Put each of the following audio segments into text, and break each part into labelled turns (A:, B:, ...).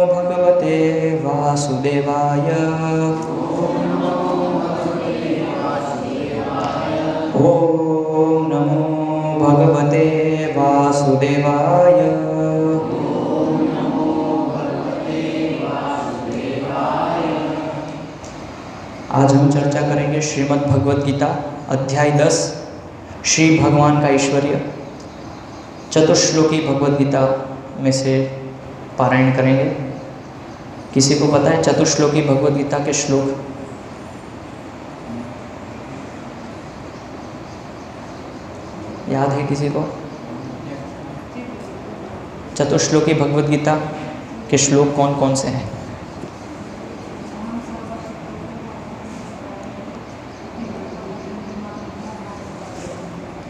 A: भगवते वासुदेवाय। ओम नमो भगवते वासुदेवाय। आज हम चर्चा करेंगे श्रीमद् भगवद गीता अध्याय 10 श्री भगवान का ऐश्वर्य। चतुश्लोकी भगवद गीता में से पारायण करेंगे। किसी को पता है चतुश्लोकी भगवद गीता के श्लोक? याद है किसी को? चतुश्लोकी भगवद गीता के श्लोक कौन कौन से हैं?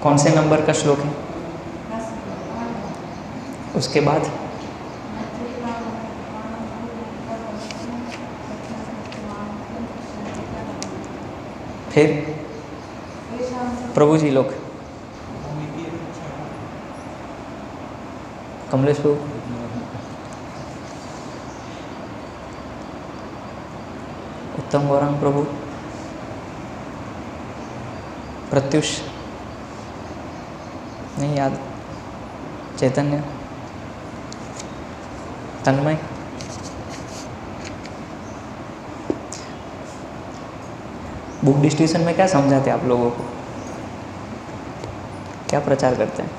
A: कौन से नंबर का श्लोक है? उसके बाद फिर प्रभु जी लोग, कमलेश प्रभु, उत्तम गौरांग प्रभु, प्रत्युष नहीं याद, चैतन्य, तन्मय, बुक डिस्ट्रीब्यूशन में क्या समझाते हैं आप लोगों को? क्या प्रचार करते हैं?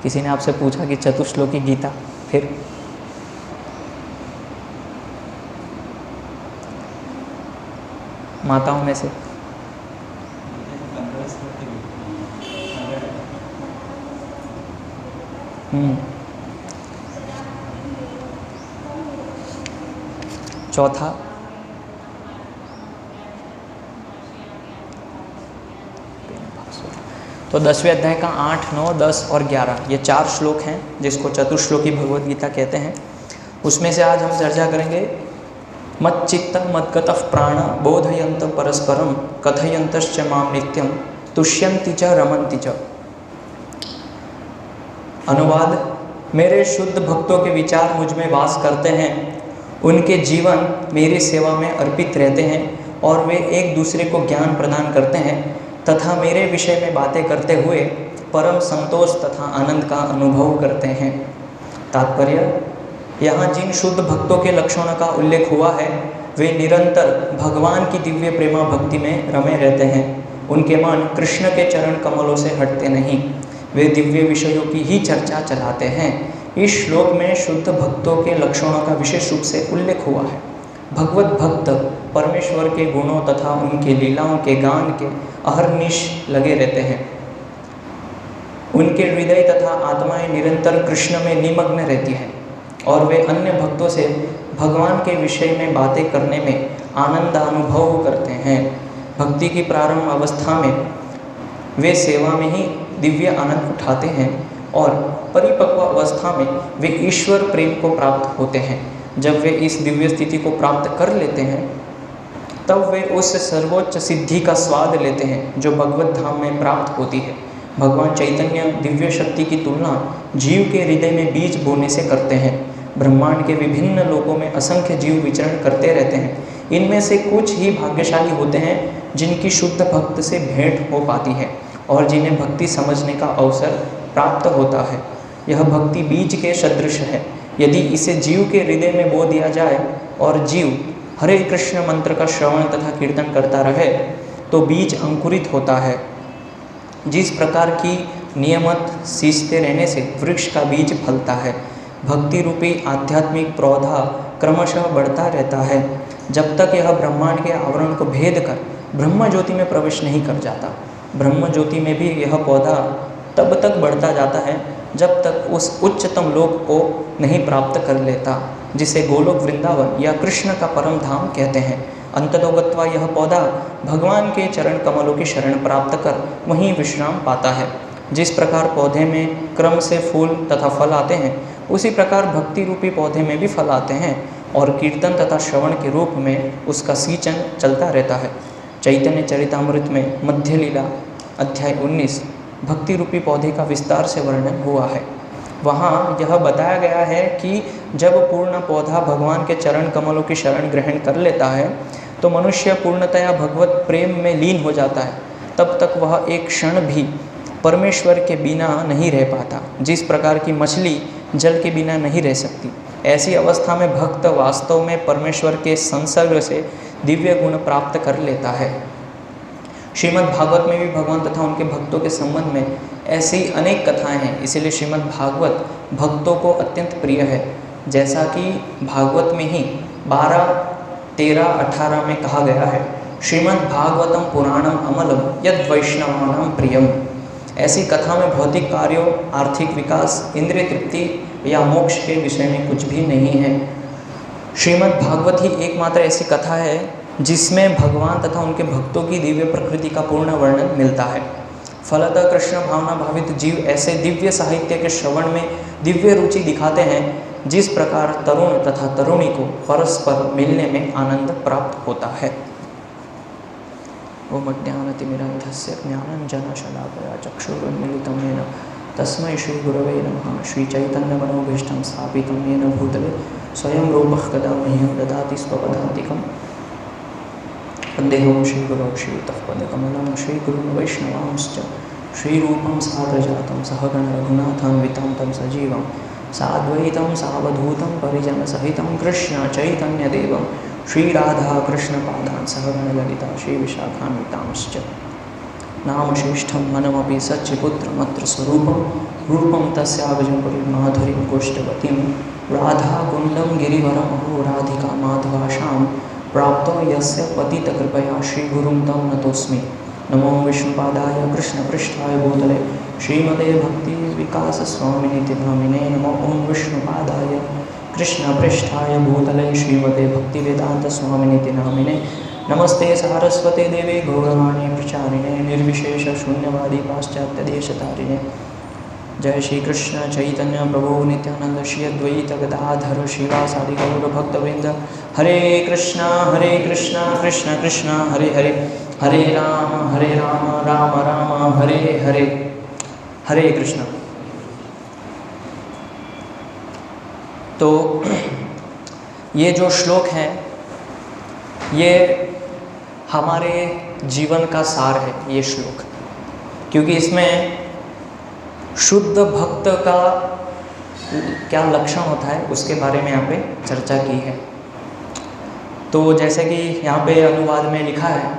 A: किसी ने आपसे पूछा कि चतुश्लोकी गीता, फिर माताओं में से चौथा तो 10वें अध्याय का 8, 9, 10 और 11 ये 4 श्लोक हैं जिसको चतुश्लोकी भगवद गीता कहते हैं। उसमें से आज हम चर्चा करेंगे मच्चित्तं मद्गतः प्राण बोधयन्त परस्परम कथयन्तश्च मां नित्यं तुष्यन्ति च रमन्ति च। अनुवाद: मेरे शुद्ध भक्तों के विचार मुझ में वास करते हैं, उनके जीवन मेरी सेवा में अर्पित रहते हैं और वे एक दूसरे को ज्ञान प्रदान करते हैं तथा मेरे विषय में बातें करते हुए परम संतोष तथा आनंद का अनुभव करते हैं। तात्पर्य: यहाँ जिन शुद्ध भक्तों के लक्षणों का उल्लेख हुआ है वे निरंतर भगवान की दिव्य प्रेमा भक्ति में रमे रहते हैं। उनके मन कृष्ण के चरण कमलों से हटते नहीं, वे दिव्य विषयों की ही चर्चा चलाते हैं। इस श्लोक में शुद्ध भक्तों के लक्षणों का विशेष रूप से उल्लेख हुआ है। भगवत भक्त परमेश्वर के गुणों तथा उनकी लीलाओं के गान के अहर्निश लगे रहते हैं। उनके हृदय तथा आत्माएं निरंतर कृष्ण में निमग्न रहती हैं और वे अन्य भक्तों से भगवान के विषय में बातें करने में आनंद अनुभव करते हैं। भक्ति की प्रारंभ अवस्था में वे सेवा में ही दिव्य आनंद उठाते हैं और परिपक्व अवस्था में वे ईश्वर प्रेम को प्राप्त होते हैं। जब वे इस दिव्य स्थिति को प्राप्त कर लेते हैं तब वे उस सर्वोच्च सिद्धि का स्वाद लेते हैं जो भगवत धाम में प्राप्त होती है। भगवान चैतन्य दिव्य शक्ति की तुलना जीव के हृदय में बीज बोने से करते हैं। ब्रह्मांड के विभिन्न लोकों में असंख्य जीव विचरण करते रहते हैं। इनमें से कुछ ही भाग्यशाली होते हैं जिनकी शुद्ध भक्त से भेंट हो पाती है और जिन्हें भक्ति समझने का अवसर प्राप्त होता है। यह भक्ति बीज के सदृश है। यदि इसे जीव के हृदय में बो दिया जाए और जीव हरे कृष्ण मंत्र का श्रवण तथा कीर्तन करता रहे तो बीज अंकुरित होता है। जिस प्रकार की नियमित सींचते रहने से वृक्ष का बीज फलता है, भक्ति रूपी आध्यात्मिक पौधा क्रमशः बढ़ता रहता है जब तक यह ब्रह्मांड के आवरण को भेद कर ब्रह्म ज्योति में प्रवेश नहीं कर जाता। ब्रह्म ज्योति में भी यह पौधा तब तक बढ़ता जाता है जब तक उस उच्चतम लोक को नहीं प्राप्त कर लेता जिसे गोलोक वृंदावन या कृष्ण का परम धाम कहते हैं। अंततोगत्वा यह पौधा भगवान के चरण कमलों की शरण प्राप्त कर वहीं विश्राम पाता है। जिस प्रकार पौधे में क्रम से फूल तथा फल आते हैं उसी प्रकार भक्ति रूपी पौधे में भी फल आते हैं और कीर्तन तथा श्रवण के रूप में उसका सींचन चलता रहता है। चैतन्य चरितामृत में मध्य लीला अध्याय 19 भक्ति रूपी पौधे का विस्तार से वर्णन हुआ है। वहाँ यह बताया गया है कि जब पूर्ण पौधा भगवान के चरण कमलों की शरण ग्रहण कर लेता है तो मनुष्य पूर्णतया भगवत प्रेम में लीन हो जाता है। तब तक वह एक क्षण भी परमेश्वर के बिना नहीं रह पाता, जिस प्रकार की मछली जल के बिना नहीं रह सकती। ऐसी अवस्था में भक्त वास्तव में परमेश्वर के संसर्ग से दिव्य गुण प्राप्त कर लेता है। श्रीमद् भागवत में भी भगवान तथा उनके भक्तों के संबंध में ऐसी अनेक कथाएं हैं, इसीलिए श्रीमद् भागवत भक्तों को अत्यंत प्रिय है। जैसा कि भागवत में ही 12, 13, 18 में कहा गया है, श्रीमद् भागवतम पुराणम अमलम यद वैष्णवानां प्रियम। ऐसी कथा में भौतिक कार्यों, आर्थिक विकास, इंद्रिय तृप्ति या मोक्ष के विषय में कुछ भी नहीं है। श्रीमद् भागवत ही एकमात्र ऐसी कथा है जिसमें भगवान तथा उनके भक्तों की दिव्य प्रकृति का पूर्ण वर्णन मिलता है। फलतः कृष्ण भावना भावित जीव ऐसे दिव्य साहित्य के श्रवण में दिव्य रुचि दिखाते हैं, जिस प्रकार तरुण तथा तरुणी को परस्पर मिलने में आनंद प्राप्त होता है। ओम अज्ञानतिमिरान्धस्य ज्ञानाञ्जनशलाकया चक्षुरुन्मीलितं येन तस्मै श्रीगुरवे नमः। श्रीचैतन्यमनोभीष्टं स्थापितं येन भूतले स्वयं रूपः कदा मह्यं ददाति स्वपदान्तिकम्। वन्देऽहं श्रीगुरौ श्रीयुतपदकमलं श्रीगुरुं वैष्णवांश्च श्रीरूपं साग्रजातं सहगण रघुनाथान्वितं तं सजीवं साद्वैतं सावधूतं परिजनसहितं कृष्ण चैतन्यदेवं श्रीराधाकृष्णपादान् सहगण ललिता श्रीविशाखान्वितांश्च। नाम श्रेष्ठं मनमपि सच्चिपुत्रमत्र स्वरूपं रूपं तस्यागजं परिमाधुरीं गोष्ठवतीं राधाकुण्डं गिरिवरमहो राधिका माधवाशां प्राप्तो यस्य पतितकृपया श्रीगुरुं तं नतोऽस्मि। नमो विष्णुपादाय कृष्णपृष्ठाय भूतले श्रीमते भक्तिविकासस्वामिनिति नामिने। नमो ओं विष्णुपादाय कृष्णपृष्ठाय भूतले श्रीमते भक्तिवेदान्तस्वामिनिति नामिने। नमस्ते सारस्वते देवे गौरवाणी प्रचारिणे निर्विशेष शून्यवादी पाश्चात्यदेशतारिणे। जय श्री कृष्ण चैतन्य प्रभु नित्यानंद श्री अद्वैत गदाधर श्रीवासादि गौर भक्तवृंद। हरे कृष्णा कृष्ण कृष्ण हरे हरे, हरे राम राम राम हरे हरे। हरे कृष्ण। तो ये जो श्लोक हैं ये हमारे जीवन का सार है ये श्लोक, क्योंकि इसमें शुद्ध भक्त का क्या लक्षण होता है उसके बारे में यहाँ पे चर्चा की है। तो जैसे कि यहाँ पे अनुवाद में लिखा है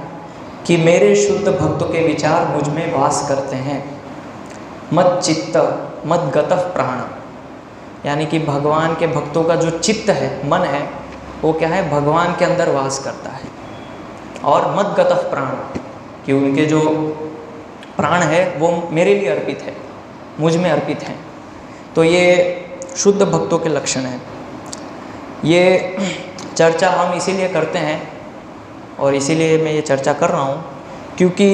A: कि मेरे शुद्ध भक्तों के विचार मुझ में वास करते हैं, मत चित्त मत गतः प्राण। यानी कि भगवान के भक्तों का जो चित्त है, मन है, वो क्या है, भगवान के अंदर वास करता है। और मत गतः प्राण, कि उनके जो प्राण है वो मेरे लिए अर्पित है, मुझ में अर्पित हैं। तो ये शुद्ध भक्तों के लक्षण हैं। ये चर्चा हम इसीलिए करते हैं और इसीलिए मैं ये चर्चा कर रहा हूँ क्योंकि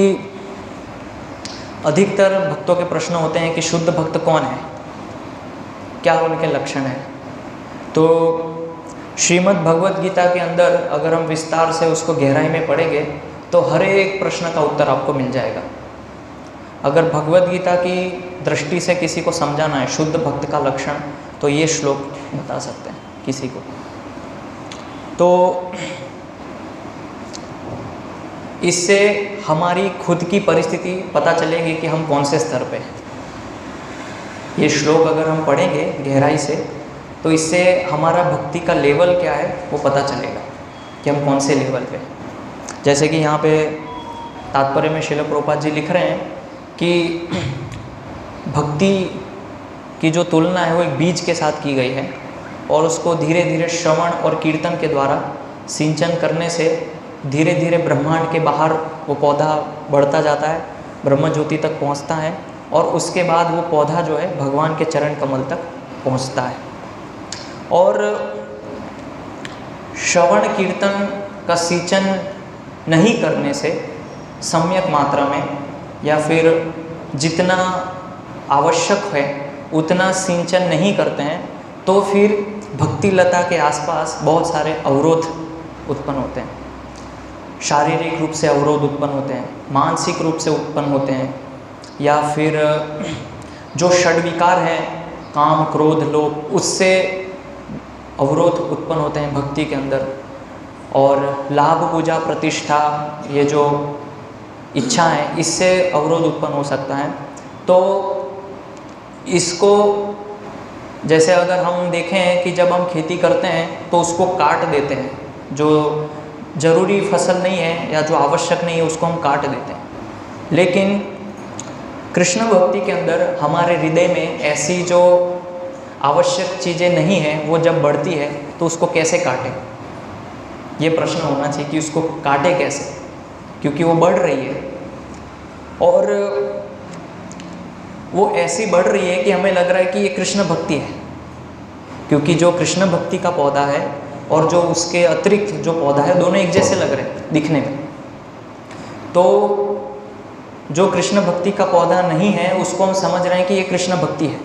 A: अधिकतर भक्तों के प्रश्न होते हैं कि शुद्ध भक्त कौन है, क्या उनके लक्षण हैं। तो श्रीमद् भगवद गीता के अंदर अगर हम विस्तार से उसको गहराई में पढ़ेंगे तो हर एक प्रश्न का उत्तर आपको मिल जाएगा। अगर भगवद गीता की दृष्टि से किसी को समझाना है शुद्ध भक्त का लक्षण, तो ये श्लोक बता सकते हैं किसी को। तो इससे हमारी खुद की परिस्थिति पता चलेगी कि हम कौन से स्तर पे हैं। ये श्लोक अगर हम पढ़ेंगे गहराई से तो इससे हमारा भक्ति का लेवल क्या है वो पता चलेगा कि हम कौन से लेवल पे हैं। जैसे कि यहाँ पे तात्पर्य में श्रील प्रभुपाद जी लिख रहे हैं कि भक्ति की जो तुलना है वो एक बीज के साथ की गई है और उसको धीरे धीरे श्रवण और कीर्तन के द्वारा सिंचन करने से धीरे धीरे ब्रह्मांड के बाहर वो पौधा बढ़ता जाता है, ब्रह्म ज्योति तक पहुंचता है और उसके बाद वो पौधा जो है भगवान के चरण कमल तक पहुंचता है। और श्रवण कीर्तन का सिंचन नहीं करने से सम्यक मात्रा में या फिर जितना आवश्यक है उतना सिंचन नहीं करते हैं तो फिर भक्ति लता के आसपास बहुत सारे अवरोध उत्पन्न होते हैं। शारीरिक रूप से अवरोध उत्पन्न होते हैं, मानसिक रूप से उत्पन्न होते हैं, या फिर जो षड्विकार हैं काम क्रोध लोभ, उससे अवरोध उत्पन्न होते हैं भक्ति के अंदर। और लाभ पूजा प्रतिष्ठा, ये जो इच्छा है, इससे अवरोध उत्पन्न हो सकता है। तो इसको जैसे अगर हम देखें कि जब हम खेती करते हैं तो उसको काट देते हैं, जो ज़रूरी फसल नहीं है या जो आवश्यक नहीं है उसको हम काट देते हैं। लेकिन कृष्ण भक्ति के अंदर हमारे हृदय में ऐसी जो आवश्यक चीज़ें नहीं हैं, वो जब बढ़ती है तो उसको कैसे काटें, ये प्रश्न होना चाहिए कि उसको काटे कैसे, क्योंकि वो बढ़ रही है और वो ऐसी बढ़ रही है कि हमें लग रहा है कि ये कृष्ण भक्ति है। क्योंकि जो कृष्ण भक्ति का पौधा है और जो उसके अतिरिक्त जो पौधा है, दोनों एक जैसे लग रहे हैं दिखने में। तो जो कृष्ण भक्ति का पौधा नहीं है उसको हम समझ रहे हैं कि ये कृष्ण भक्ति है।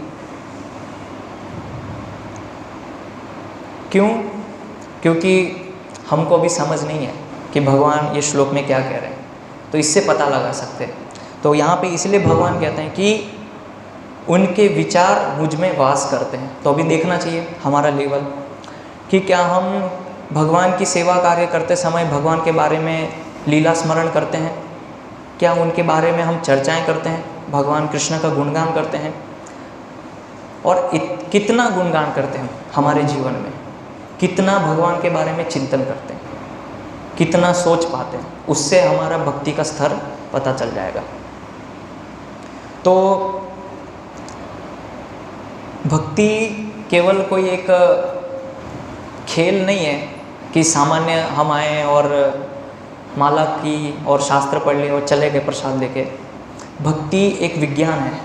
A: क्यों? क्योंकि हमको भी समझ नहीं है कि भगवान ये श्लोक में क्या कह रहे हैं, तो इससे पता लगा सकते हैं। तो यहाँ पे इसलिए भगवान कहते हैं कि उनके विचार मुझ में वास करते हैं। तो अभी देखना चाहिए हमारा लेवल कि क्या हम भगवान की सेवा कार्य करते समय भगवान के बारे में लीला स्मरण करते हैं, क्या उनके बारे में हम चर्चाएं करते हैं, भगवान कृष्ण का गुणगान करते हैं, और कितना गुणगान करते हैं हमारे जीवन में, कितना भगवान के बारे में चिंतन करते हैं, कितना सोच पाते हैं, उससे हमारा भक्ति का स्तर पता चल जाएगा। तो भक्ति केवल कोई एक खेल नहीं है कि सामान्य हम आए और माला की और शास्त्र पढ़ लिए और चले गए प्रसाद लेके। भक्ति एक विज्ञान है,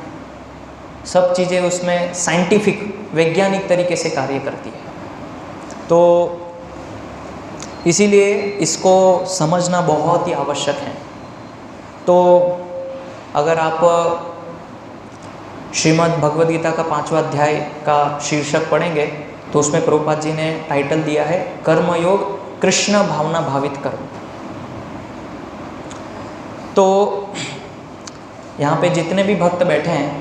A: सब चीज़ें उसमें साइंटिफिक वैज्ञानिक तरीके से कार्य करती है। तो इसीलिए इसको समझना बहुत ही आवश्यक है। तो अगर आप श्रीमद् भगवद गीता का 5वां अध्याय का शीर्षक पढ़ेंगे तो उसमें प्रभुपाद जी ने टाइटल दिया है कर्मयोग कृष्ण भावना भावित कर्म। तो यहाँ पे जितने भी भक्त बैठे हैं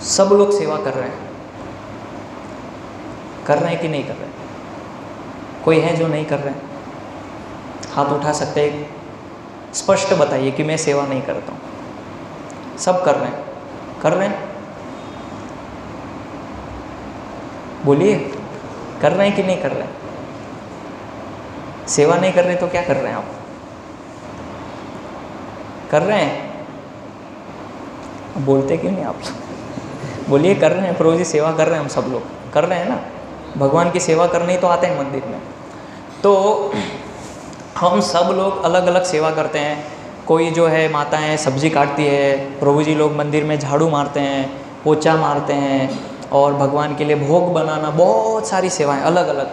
A: सब लोग सेवा कर रहे हैं कि नहीं कर रहे हैं? कोई है जो नहीं कर रहे हैं? हाथ उठा सकते हैं, स्पष्ट बताइए कि मैं सेवा नहीं करता हूँ। सब कर रहे हैं, कर रहे हैं? बोलिए, कर रहे हैं कि नहीं कर रहे हैं? सेवा नहीं कर रहे तो क्या कर रहे हैं आप? कर रहे हैं? बोलते क्यों नहीं आप? बोलिए, कर रहे हैं। प्रभु जी सेवा कर रहे हैं, हम सब लोग कर रहे हैं ना। भगवान की सेवा करने ही तो आते हैं मंदिर में। तो हम सब लोग अलग अलग सेवा करते हैं। कोई जो है माताएं सब्जी काटती है, प्रभु जी लोग मंदिर में झाड़ू मारते हैं, पोछा मारते हैं, और भगवान के लिए भोग बनाना, बहुत सारी सेवाएं अलग अलग।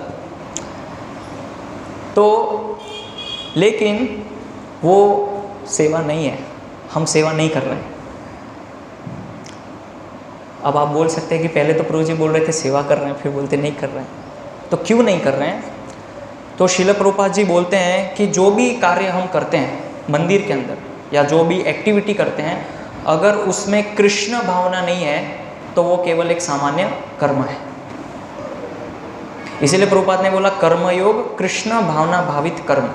A: तो लेकिन वो सेवा नहीं है, हम सेवा नहीं कर रहे हैं। अब आप बोल सकते हैं कि पहले तो प्रभु जी बोल रहे थे सेवा कर रहे हैं, फिर बोलते नहीं कर रहे हैं। तो क्यों नहीं कर रहे हैं? तो श्रील प्रभुपाद जी बोलते हैं कि जो भी कार्य हम करते हैं मंदिर के अंदर या जो भी एक्टिविटी करते हैं, अगर उसमें कृष्ण भावना नहीं है तो वो केवल एक सामान्य कर्म है। इसीलिए प्रभुपाद ने बोला कर्मयोग कृष्ण भावना भावित कर्म।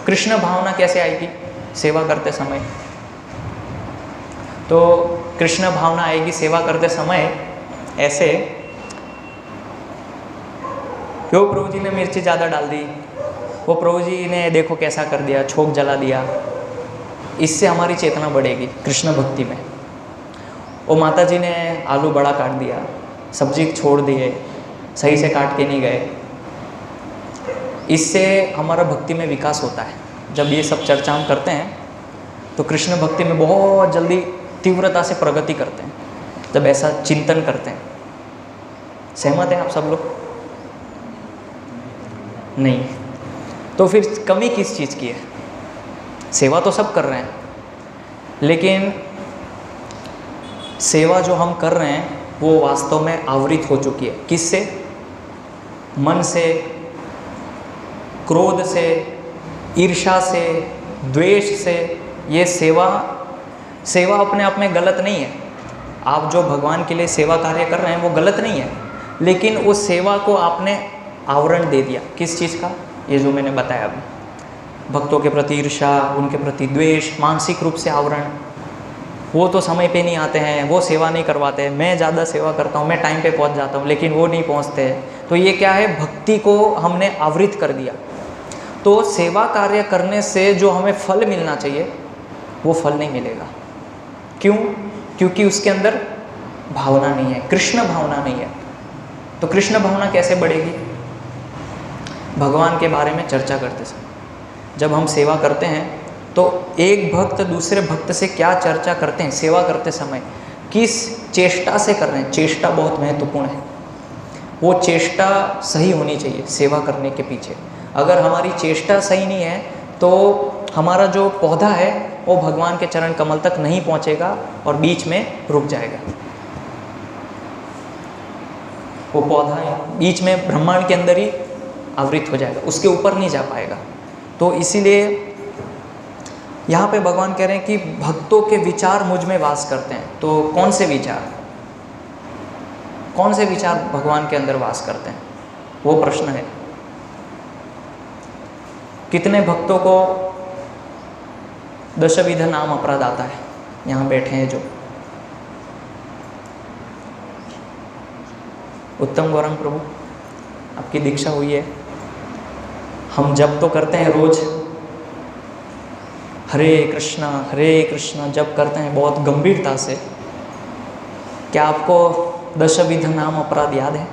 A: कृष्ण भावना कैसे आएगी सेवा करते समय? तो कृष्ण भावना आएगी सेवा करते समय ऐसे, जो प्रभु जी ने मिर्ची ज़्यादा डाल दी, वो प्रभु जी ने देखो कैसा कर दिया, छोक जला दिया, इससे हमारी चेतना बढ़ेगी कृष्ण भक्ति में। वो माता जी ने आलू बड़ा काट दिया, सब्जी छोड़ दिए, सही से काट के नहीं गए, इससे हमारा भक्ति में विकास होता है। जब ये सब चर्चा हम करते हैं तो कृष्ण भक्ति में बहुत जल्दी तीव्रता से प्रगति करते हैं, जब ऐसा चिंतन करते हैं। सहमत हैं आप सब लोग? नहीं। तो फिर कमी किस चीज़ की है? सेवा तो सब कर रहे हैं, लेकिन सेवा जो हम कर रहे हैं वो वास्तव में आवृत हो चुकी है। किससे? मन से, क्रोध से, ईर्ष्या से, द्वेष से। ये सेवा अपने आप में गलत नहीं है, आप जो भगवान के लिए सेवा कार्य कर रहे हैं वो गलत नहीं है, लेकिन उस सेवा को आपने आवरण दे दिया। किस चीज़ का? ये जो मैंने बताया अभी, भक्तों के प्रति ईर्ष्या, उनके प्रति द्वेष, मानसिक रूप से आवरण। वो तो समय पे नहीं आते हैं, वो सेवा नहीं करवाते हैं, मैं ज़्यादा सेवा करता हूँ, मैं टाइम पे पहुँच जाता हूँ, लेकिन वो नहीं पहुँचते हैं। तो ये क्या है? भक्ति को हमने आवृत कर दिया। तो सेवा कार्य करने से जो हमें फल मिलना चाहिए वो फल नहीं मिलेगा। क्यों? क्योंकि उसके अंदर भावना नहीं है, कृष्ण भावना नहीं है। तो कृष्ण भावना कैसे बढ़ेगी? भगवान के बारे में चर्चा करते समय, जब हम सेवा करते हैं तो एक भक्त दूसरे भक्त से क्या चर्चा करते हैं सेवा करते समय, किस चेष्टा से कर रहे हैं। चेष्टा बहुत महत्वपूर्ण है, वो चेष्टा सही होनी चाहिए सेवा करने के पीछे। अगर हमारी चेष्टा सही नहीं है तो हमारा जो पौधा है वो भगवान के चरण कमल तक नहीं पहुंचेगा और बीच में रुक जाएगा। वो पौधा बीच में ब्रह्मांड के अंदर ही आवृत हो जाएगा, उसके ऊपर नहीं जा पाएगा। तो इसीलिए यहाँ पे भगवान कह रहे हैं कि भक्तों के विचार मुझ में वास करते हैं। तो कौन से विचार, कौन से विचार भगवान के अंदर वास करते हैं, वो प्रश्न है। कितने भक्तों को दशविध नाम अपराध आता है? यहाँ बैठे हैं जो उत्तम गौरंग प्रभु, आपकी दीक्षा हुई है, हम जप तो करते हैं रोज, हरे कृष्णा जप करते हैं बहुत गंभीरता से। क्या आपको दशविध नाम अपराध याद है?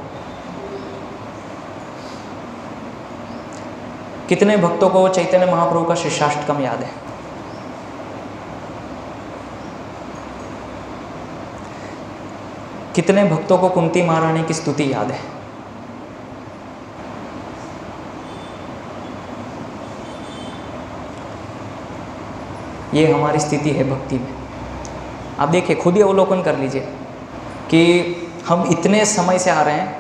A: कितने भक्तों को चैतन्य महाप्रभु का शिष्याष्टकम याद है? कितने भक्तों को कुंती महारानी की स्तुति याद है? ये हमारी स्थिति है भक्ति में। आप देखिए, खुद ही अवलोकन कर लीजिए कि हम इतने समय से आ रहे हैं,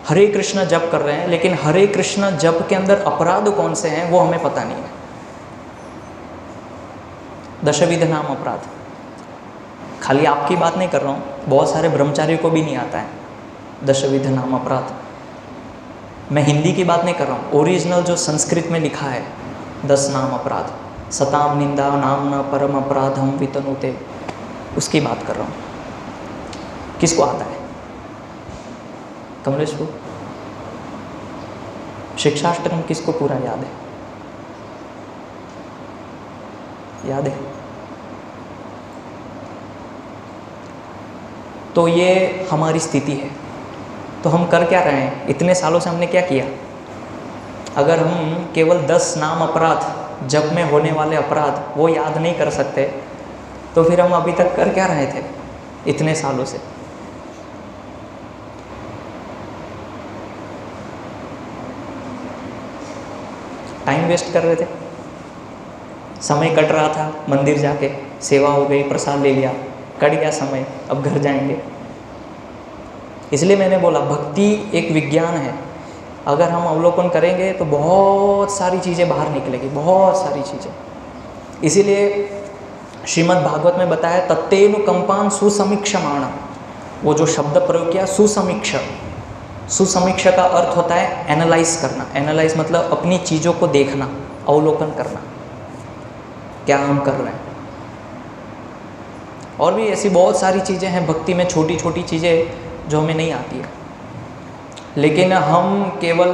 A: हरे कृष्ण जप कर रहे हैं, लेकिन हरे कृष्ण जप के अंदर अपराध कौन से हैं वो हमें पता नहीं है। दशविध नाम अपराध, खाली आपकी बात नहीं कर रहा हूँ, बहुत सारे ब्रह्मचारियों को भी नहीं आता है दशविध नाम अपराध। मैं हिंदी की बात नहीं कर रहा हूँ, ओरिजिनल जो संस्कृत में लिखा है 10 नाम अपराध, सताम निंदा नाम न परम अपराधम वितनुते, उसकी बात कर रहा हूँ। किसको आता है? कमलेश को शिक्षाष्टकम किसको पूरा याद है? याद है? तो ये हमारी स्थिति है। तो हम कर क्या रहे हैं? इतने सालों से हमने क्या किया? अगर हम केवल 10 नाम अपराध, जप में होने वाले अपराध वो याद नहीं कर सकते, तो फिर हम अभी तक कर क्या रहे थे इतने सालों से? टाइम वेस्ट कर रहे थे, समय कट रहा था, मंदिर जाके सेवा हो गई, प्रसाद ले लिया, कट गया समय, अब घर जाएंगे। इसलिए मैंने बोला भक्ति एक विज्ञान है। अगर हम अवलोकन करेंगे तो बहुत सारी चीज़ें बाहर निकलेगी, बहुत सारी चीज़ें। इसीलिए श्रीमद् भागवत में बताया तत्तेनु कंपान सुसमीक्षमाण, वो जो शब्द प्रयोग किया सुसमीक्ष, सुसमीक्षा का अर्थ होता है एनालाइज करना। एनालाइज मतलब अपनी चीज़ों को देखना, अवलोकन करना, क्या हम कर रहे हैं। और भी ऐसी बहुत सारी चीज़ें हैं भक्ति में, छोटी छोटी चीज़ें जो हमें नहीं आती है, लेकिन हम केवल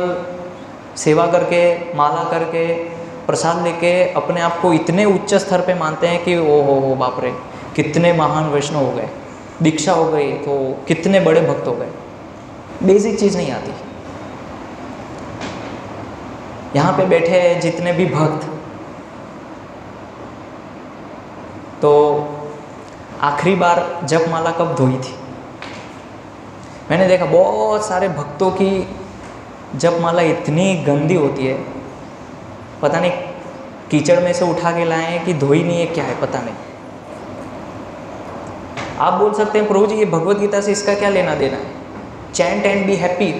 A: सेवा करके, माला करके, प्रसाद लेके अपने आप को इतने उच्च स्तर पे मानते हैं कि ओ हो बाप रे, कितने महान वैष्णव हो गए, दीक्षा हो गई तो कितने बड़े भक्त हो गए। बेसिक चीज़ नहीं आती। यहाँ पे बैठे जितने भी भक्त, तो आखिरी बार जपमाला कब धोई थी? मैंने देखा बहुत सारे भक्तों की जपमाला इतनी गंदी होती है, पता नहीं कीचड़ में से उठा के लाए हैं कि धोई नहीं है, क्या है पता नहीं। आप बोल सकते हैं प्रभु जी ये भगवत गीता से इसका क्या लेना देना है? चैंट एंड बी हैप्पी,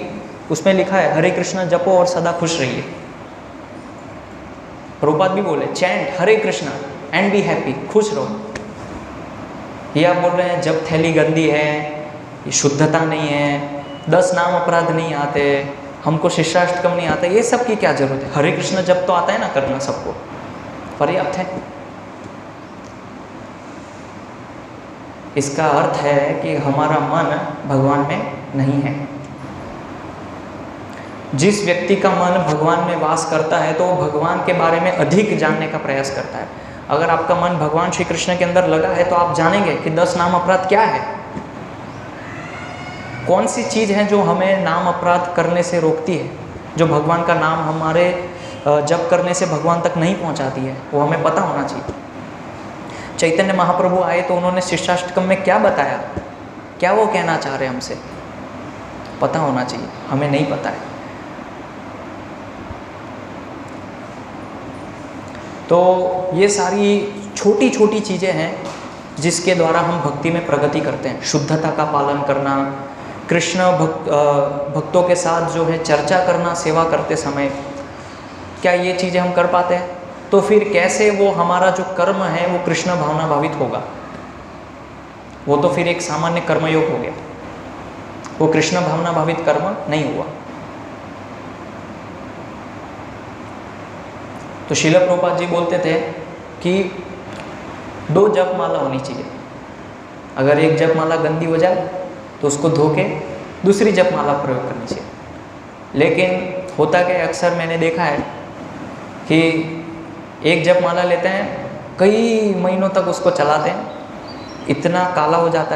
A: उसमें लिखा है हरे कृष्ण जपो और सदा खुश रहिए। प्रभुपाद भी बोले chant Hare Krishna and be happy, खुश रहो। ये आप बोल रहे हैं जब थैली गंदी है, ये शुद्धता नहीं है, 10 नाम अपराध नहीं आते, हमको शिष्टाष्टकम नहीं आता, ये सब की क्या जरूरत है? हरे कृष्ण जब तो आता है ना करना सबको, पर्याप्त है। इसका अर्थ है कि हमारा मन भगवान में नहीं है। जिस व्यक्ति का मन भगवान में वास करता है तो वो भगवान के बारे में अधिक जानने का प्रयास करता है। अगर आपका मन भगवान श्री कृष्ण के अंदर लगा है तो आप जानेंगे कि 10 नाम अपराध क्या है, कौन सी चीज़ है जो हमें नाम अपराध करने से रोकती है, जो भगवान का नाम हमारे जप करने से भगवान तक नहीं पहुंचाती है, वो हमें पता होना चाहिए। चैतन्य महाप्रभु आए तो उन्होंने शिष्टाष्टकम में क्या बताया, क्या वो कहना चाह रहे हैं हमसे, पता होना चाहिए, हमें नहीं पता है। तो ये सारी छोटी छोटी चीज़ें हैं जिसके द्वारा हम भक्ति में प्रगति करते हैं। शुद्धता का पालन करना, कृष्ण भक्तों के साथ जो है चर्चा करना सेवा करते समय, क्या ये चीज़ें हम कर पाते हैं? तो फिर कैसे वो हमारा जो कर्म है वो कृष्ण भावना भावित होगा? वो तो फिर एक सामान्य कर्मयोग हो गया, वो कृष्ण भावना भावित कर्म नहीं हुआ। तो श्रील प्रभुपाद जी बोलते थे कि 2 जप माला होनी चाहिए। अगर एक जप माला गंदी हो जाए तो उसको धो के दूसरी जप माला प्रयोग करनी चाहिए। लेकिन होता क्या, अक्सर मैंने देखा है कि एक जप माला लेते हैं, कई महीनों तक उसको चलाते हैं, इतना काला हो जाता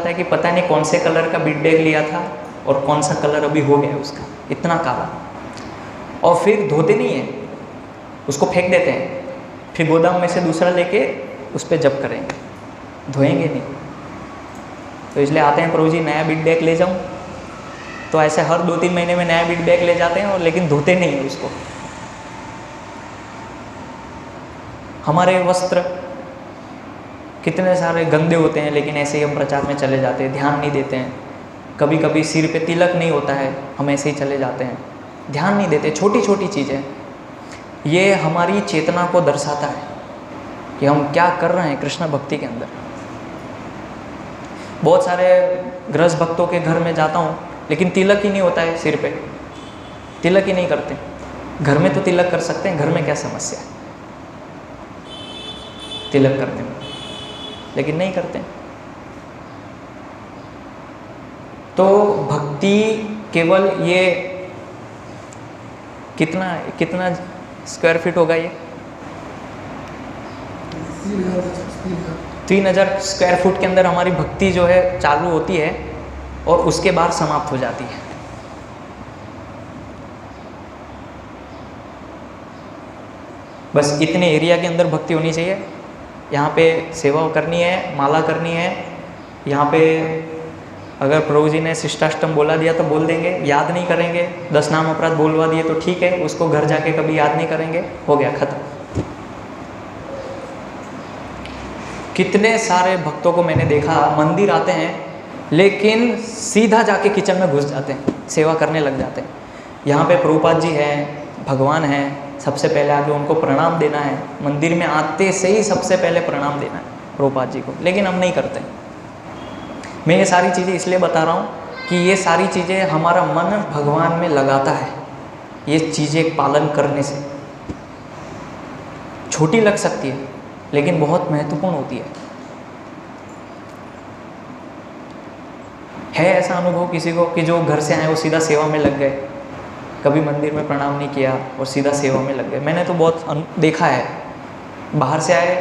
A: है कि पता नहीं कौन से कलर का बीट डेग लिया था और कौन सा कलर अभी हो गया उसका, इतना काला। और फिर धोते नहीं हैं, उसको फेंक देते हैं, फिर गोदाम में से दूसरा लेके उस पर जप करेंगे, धोएंगे नहीं। तो इसलिए आते हैं, प्रभु जी नया बीट बैग ले जाऊं, तो ऐसे हर 2-3 महीने में नया बीट बैग ले जाते हैं और लेकिन धोते नहीं है उसको। हमारे वस्त्र कितने सारे गंदे होते हैं, लेकिन ऐसे ही हम प्रचार में चले जाते हैं, ध्यान नहीं देते हैं। कभी कभी सिर पे तिलक नहीं होता है, हम ऐसे ही चले जाते हैं, ध्यान नहीं देते। छोटी छोटी चीज़ें, ये हमारी चेतना को दर्शाता है कि हम क्या कर रहे हैं कृष्ण भक्ति के अंदर। बहुत सारे गृहस्थ भक्तों के घर में जाता हूँ, लेकिन तिलक ही नहीं होता है सिर पे, तिलक ही नहीं करते। घर में तो तिलक कर सकते हैं, घर में क्या समस्या है तिलक करने में, लेकिन नहीं करते। तो भक्ति केवल ये कितना स्क्वायर फीट होगा, ये 3000 स्क्वायर फुट के अंदर हमारी भक्ति जो है चालू होती है और उसके बाद समाप्त हो जाती है। बस इतने एरिया के अंदर भक्ति होनी चाहिए। यहाँ पे सेवा करनी है, माला करनी है, यहाँ पे अगर प्रभु जी ने शिष्टाष्टम बोला दिया तो बोल देंगे, याद नहीं करेंगे। 10 नाम अपराध बोलवा दिए तो ठीक है, उसको घर जाके कभी याद नहीं करेंगे, हो गया खत्म। कितने सारे भक्तों को मैंने देखा, मंदिर आते हैं लेकिन सीधा जाके किचन में घुस जाते हैं, सेवा करने लग जाते हैं। यहाँ पे प्रभुपाद जी हैं, भगवान हैं, सबसे पहले आगे उनको प्रणाम देना है, मंदिर में आते से ही सबसे पहले प्रणाम देना है प्रभुपाद जी को, लेकिन हम नहीं करते। मैं ये सारी चीज़ें इसलिए बता रहा हूँ कि ये सारी चीज़ें हमारा मन भगवान में लगाता है। ये चीज़ें पालन करने से छोटी लग सकती है लेकिन बहुत महत्वपूर्ण होती है ऐसा अनुभव किसी को कि जो घर से आए वो सीधा सेवा में लग गए, कभी मंदिर में प्रणाम नहीं किया और सीधा सेवा में लग गए? मैंने तो बहुत देखा है, बाहर से आए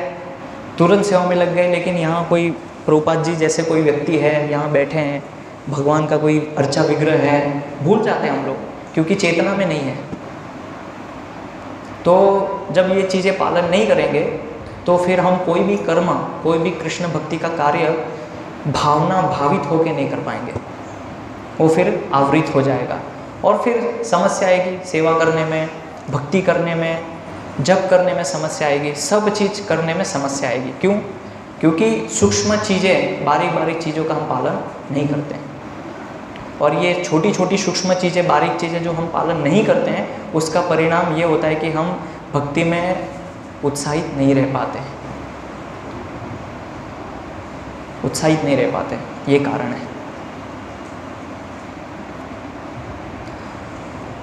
A: तुरंत सेवा में लग गए, लेकिन यहाँ कोई प्रभुपाद जी जैसे कोई व्यक्ति है, यहाँ बैठे हैं, भगवान का कोई अर्चा विग्रह है, भूल जाते हैं हम लोग क्योंकि चेतना में नहीं है। तो जब ये चीज़ें पालन नहीं करेंगे तो फिर हम कोई भी कर्म, कोई भी कृष्ण भक्ति का कार्य भावना भावित होकर नहीं कर पाएंगे, वो फिर आवृत हो जाएगा और फिर समस्या आएगी। सेवा करने में, भक्ति करने में, जप करने में समस्या आएगी, सब चीज़ करने में समस्या आएगी। क्यों? क्योंकि सूक्ष्म चीज़ें, बारीक बारीक चीज़ों का हम पालन नहीं करते हैं। और ये छोटी छोटी सूक्ष्म चीज़ें, बारीक चीज़ें जो हम पालन नहीं करते हैं, उसका परिणाम ये होता है कि हम भक्ति में उत्साहित नहीं रह पाते हैं। उत्साहित नहीं रह पाते, ये कारण है।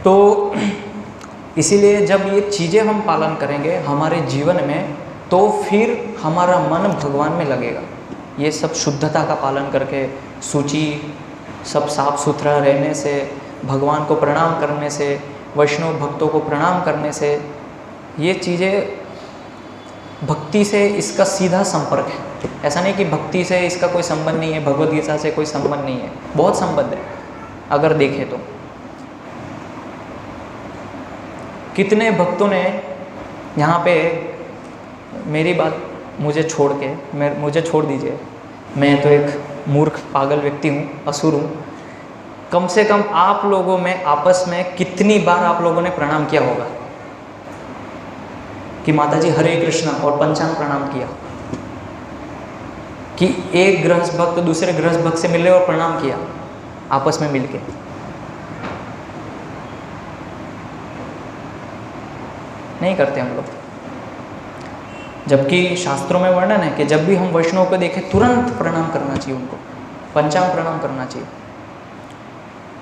A: तो इसीलिए जब ये चीज़ें हम पालन करेंगे हमारे जीवन में, तो फिर हमारा मन भगवान में लगेगा। ये सब शुद्धता का पालन करके, सूची सब साफ सुथरा रहने से, भगवान को प्रणाम करने से, वैष्णव भक्तों को प्रणाम करने से, ये चीज़ें भक्ति से इसका सीधा संपर्क है। ऐसा नहीं कि भक्ति से इसका कोई संबंध नहीं है, भगवद गीता से कोई संबंध नहीं है, बहुत संबंध है अगर देखें तो। कितने भक्तों ने यहाँ पे, मेरी बात मुझे छोड़ के, मुझे छोड़ दीजिए, मैं तो एक मूर्ख पागल व्यक्ति हूँ, असुर हूँ। कम से कम आप लोगों में आपस में कितनी बार आप लोगों ने प्रणाम किया होगा कि माता जी हरे कृष्णा और पंचांग प्रणाम किया, कि एक गृहस्थ भक्त दूसरे गृहस्थ भक्त से मिले और प्रणाम किया आपस में मिलके। नहीं करते हम लोग। जबकि शास्त्रों में वर्णन है कि जब भी हम वैष्णव को देखें तुरंत प्रणाम करना चाहिए, उनको पंचांग प्रणाम करना चाहिए।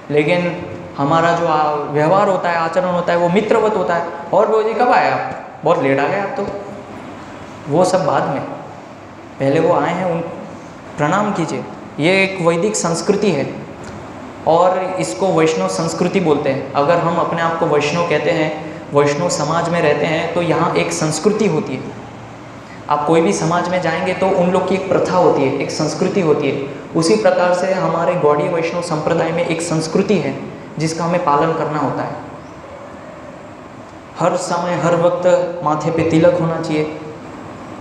A: लेकिन हमारा जो व्यवहार होता है, आचरण होता है, वो मित्रवत होता है। और वो जी कब आए आप, बहुत लेट आ गए आप, तो वो सब बाद में, पहले वो आए हैं, उन प्रणाम कीजिए। ये एक वैदिक संस्कृति है और इसको वैष्णव संस्कृति बोलते हैं। अगर हम अपने आप को वैष्णव कहते हैं, वैष्णव समाज में रहते हैं, तो यहाँ एक संस्कृति होती है। आप कोई भी समाज में जाएंगे तो उन लोग की एक प्रथा होती है, एक संस्कृति होती है। उसी प्रकार से हमारे गौड़ीय वैष्णव संप्रदाय में एक संस्कृति है जिसका हमें पालन करना होता है। हर समय हर वक्त माथे पे तिलक होना चाहिए,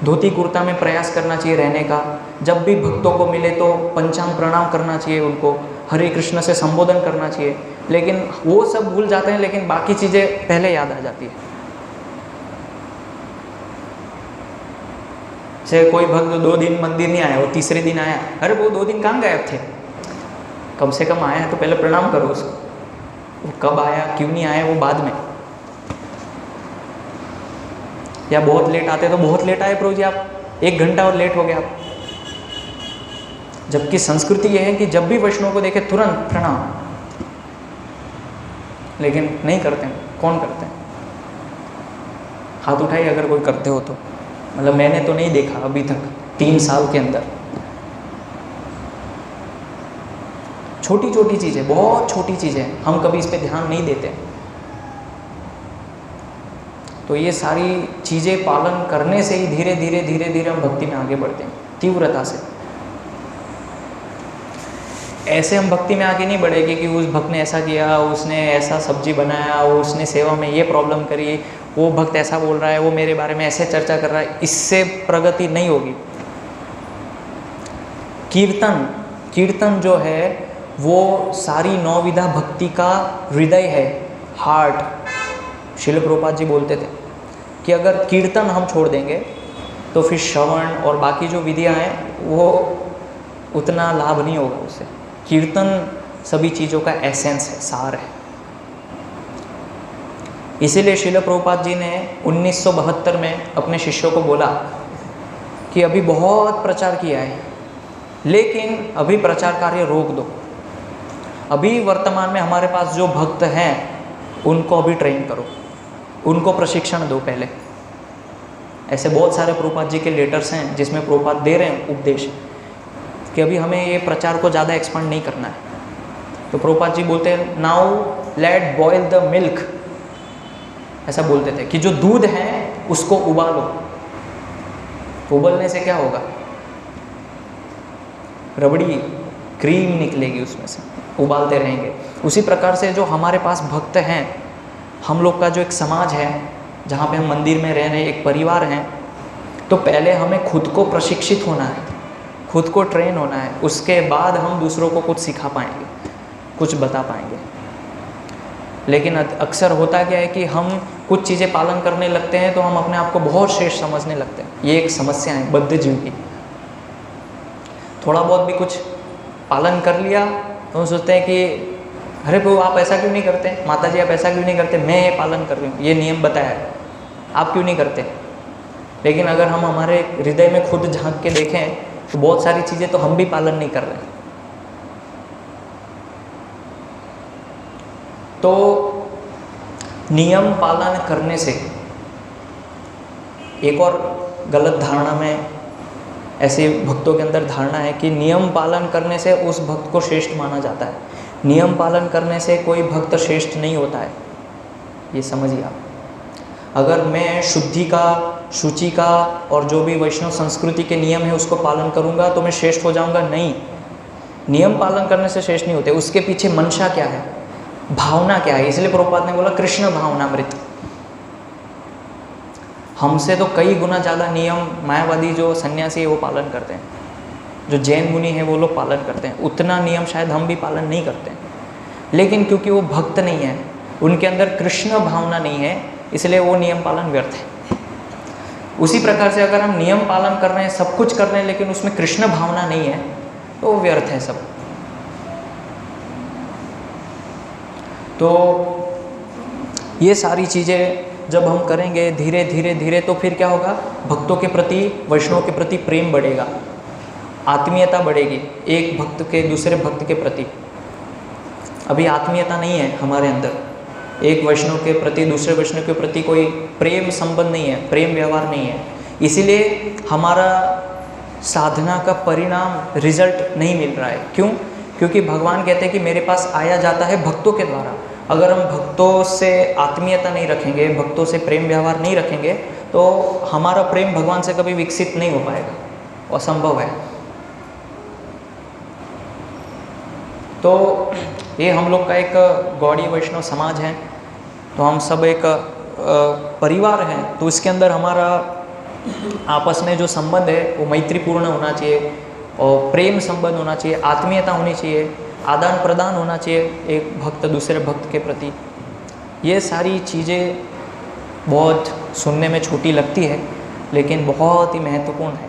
A: धोती कुर्ता में प्रयास करना चाहिए रहने का। जब भी भक्तों को मिले तो पंचांग प्रणाम करना चाहिए, उनको हरे कृष्ण से संबोधन करना चाहिए। लेकिन वो सब भूल जाते हैं, लेकिन बाकी चीज़ें पहले याद आ जाती है। जैसे कोई भक्त 2 दिन मंदिर नहीं आया, वो तीसरे दिन आया, अरे वो 2 दिन कहाँ गायब थे, कम से कम आया है तो पहले प्रणाम करो उसको। वो कब आया क्यों नहीं आया वो बाद में, या बहुत लेट आते तो बहुत लेट आए प्रभु जी, आप 1 घंटा और लेट हो गए आप। जबकि संस्कृति यह है कि जब भी वैष्णव को देखे तुरंत प्रणाम, लेकिन नहीं करते हैं। कौन करते हैं? हाथ उठाइए अगर कोई करते हो तो। मतलब मैंने तो नहीं देखा अभी तक 3 साल के अंदर। छोटी छोटी चीज़ें, बहुत छोटी चीज़ें, हम कभी इस पे ध्यान नहीं देते। तो ये सारी चीज़ें पालन करने से ही धीरे धीरे धीरे धीरे हम भक्ति में आगे बढ़ते हैं, तीव्रता से। ऐसे हम भक्ति में आगे नहीं बढ़ेंगे कि उस भक्त ने ऐसा किया, उसने ऐसा सब्जी बनाया, उसने सेवा में ये प्रॉब्लम करी, वो भक्त ऐसा बोल रहा है, वो मेरे बारे में ऐसे चर्चा कर रहा है, इससे प्रगति नहीं होगी। कीर्तन जो है वो सारी 9 विधा भक्ति का हृदय है, हार्ट। श्रील प्रभुपाद जी बोलते थे कि अगर कीर्तन हम छोड़ देंगे तो फिर श्रवण और बाकी जो विधियाँ हैं वो उतना लाभ नहीं होगा उससे। कीर्तन सभी चीज़ों का एसेंस है, सार है। इसीलिए श्रील प्रभुपाद जी ने 1972 में अपने शिष्यों को बोला कि अभी बहुत प्रचार किया है, लेकिन अभी प्रचार कार्य रोक दो। अभी वर्तमान में हमारे पास जो भक्त हैं उनको अभी ट्रेन करो, उनको प्रशिक्षण दो पहले। ऐसे बहुत सारे प्रभुपाद जी के लेटर्स हैं जिसमें प्रभुपाद दे रहे हैं उपदेश कि अभी हमें ये प्रचार को ज़्यादा एक्सपांड नहीं करना है। तो प्रभुपाद जी बोलते हैं now let boil the milk, ऐसा बोलते थे कि जो दूध है उसको उबालो। उबलने से क्या होगा? रबड़ी क्रीम निकलेगी उसमें से, उबालते रहेंगे। उसी प्रकार से जो हमारे पास भक्त हैं, हम लोग का जो एक समाज है जहाँ पे हम मंदिर में रह रहे एक परिवार हैं, तो पहले हमें खुद को प्रशिक्षित होना है, खुद को ट्रेन होना है। उसके बाद हम दूसरों को कुछ सिखा पाएंगे, कुछ बता पाएंगे। लेकिन अक्सर होता क्या है कि हम कुछ चीज़ें पालन करने लगते हैं तो हम अपने आप को बहुत श्रेष्ठ समझने लगते हैं। ये एक समस्या है बद्ध जीव की। थोड़ा बहुत भी कुछ पालन कर लिया तो हम सोचते हैं कि अरे प्रभु आप ऐसा क्यों नहीं करते, माता जी आप ऐसा क्यों नहीं करते, मैं ये पालन कर रही हूँ, ये नियम बताया है, आप क्यों नहीं करते। लेकिन अगर हम हमारे हृदय में खुद झांक के देखें तो बहुत सारी चीज़ें तो हम भी पालन नहीं कर रहे। तो नियम पालन करने से एक और गलत धारणा में ऐसे भक्तों के अंदर धारणा है कि नियम पालन करने से उस भक्त को श्रेष्ठ माना जाता है। नियम पालन करने से कोई भक्त श्रेष्ठ नहीं होता है, ये समझिए आप। अगर मैं शुद्धि का, शुचि का और जो भी वैष्णव संस्कृति के नियम है उसको पालन करूंगा तो मैं श्रेष्ठ हो जाऊंगा? नहीं, नियम पालन करने से श्रेष्ठ नहीं होते। उसके पीछे मंशा क्या है, भावना क्या है। इसलिए प्रभुपाद ने बोला कृष्ण भावनामृत। हमसे तो कई गुना ज़्यादा नियम मायावादी जो सन्यासी है वो पालन करते हैं, जो जैन मुनि है वो लोग पालन करते हैं। उतना नियम शायद हम भी पालन नहीं करते हैं, लेकिन क्योंकि वो भक्त नहीं है, उनके अंदर कृष्ण भावना नहीं है, इसलिए वो नियम पालन व्यर्थ है। उसी प्रकार से अगर हम नियम पालन कर रहे हैं, सब कुछ कर रहे हैं, लेकिन उसमें कृष्ण भावना नहीं है तो वो व्यर्थ है सब। तो ये सारी चीज़ें जब हम करेंगे धीरे धीरे धीरे तो फिर क्या होगा, भक्तों के प्रति, वैष्णव के प्रति प्रेम बढ़ेगा, आत्मीयता बढ़ेगी एक भक्त के दूसरे भक्त के प्रति। अभी आत्मीयता नहीं है हमारे अंदर, एक वैष्णव के प्रति दूसरे वैष्णव के प्रति कोई प्रेम संबंध नहीं है, प्रेम व्यवहार नहीं है। इसीलिए हमारा साधना का परिणाम, रिजल्ट नहीं मिल रहा है। क्यों? क्योंकि भगवान कहते हैं कि मेरे पास आया जाता है भक्तों के द्वारा। अगर हम भक्तों से आत्मीयता नहीं रखेंगे, भक्तों से प्रेम व्यवहार नहीं रखेंगे, तो हमारा प्रेम भगवान से कभी विकसित नहीं हो पाएगा, असंभव है। तो ये हम लोग का एक गौड़ी वैष्णव समाज है, तो हम सब एक परिवार हैं, तो इसके अंदर हमारा आपस में जो संबंध है वो मैत्रीपूर्ण होना चाहिए और प्रेम संबंध होना चाहिए, आत्मीयता होनी चाहिए, आदान प्रदान होना चाहिए एक भक्त दूसरे भक्त के प्रति। ये सारी चीज़ें बहुत सुनने में छोटी लगती है, लेकिन बहुत ही महत्वपूर्ण है।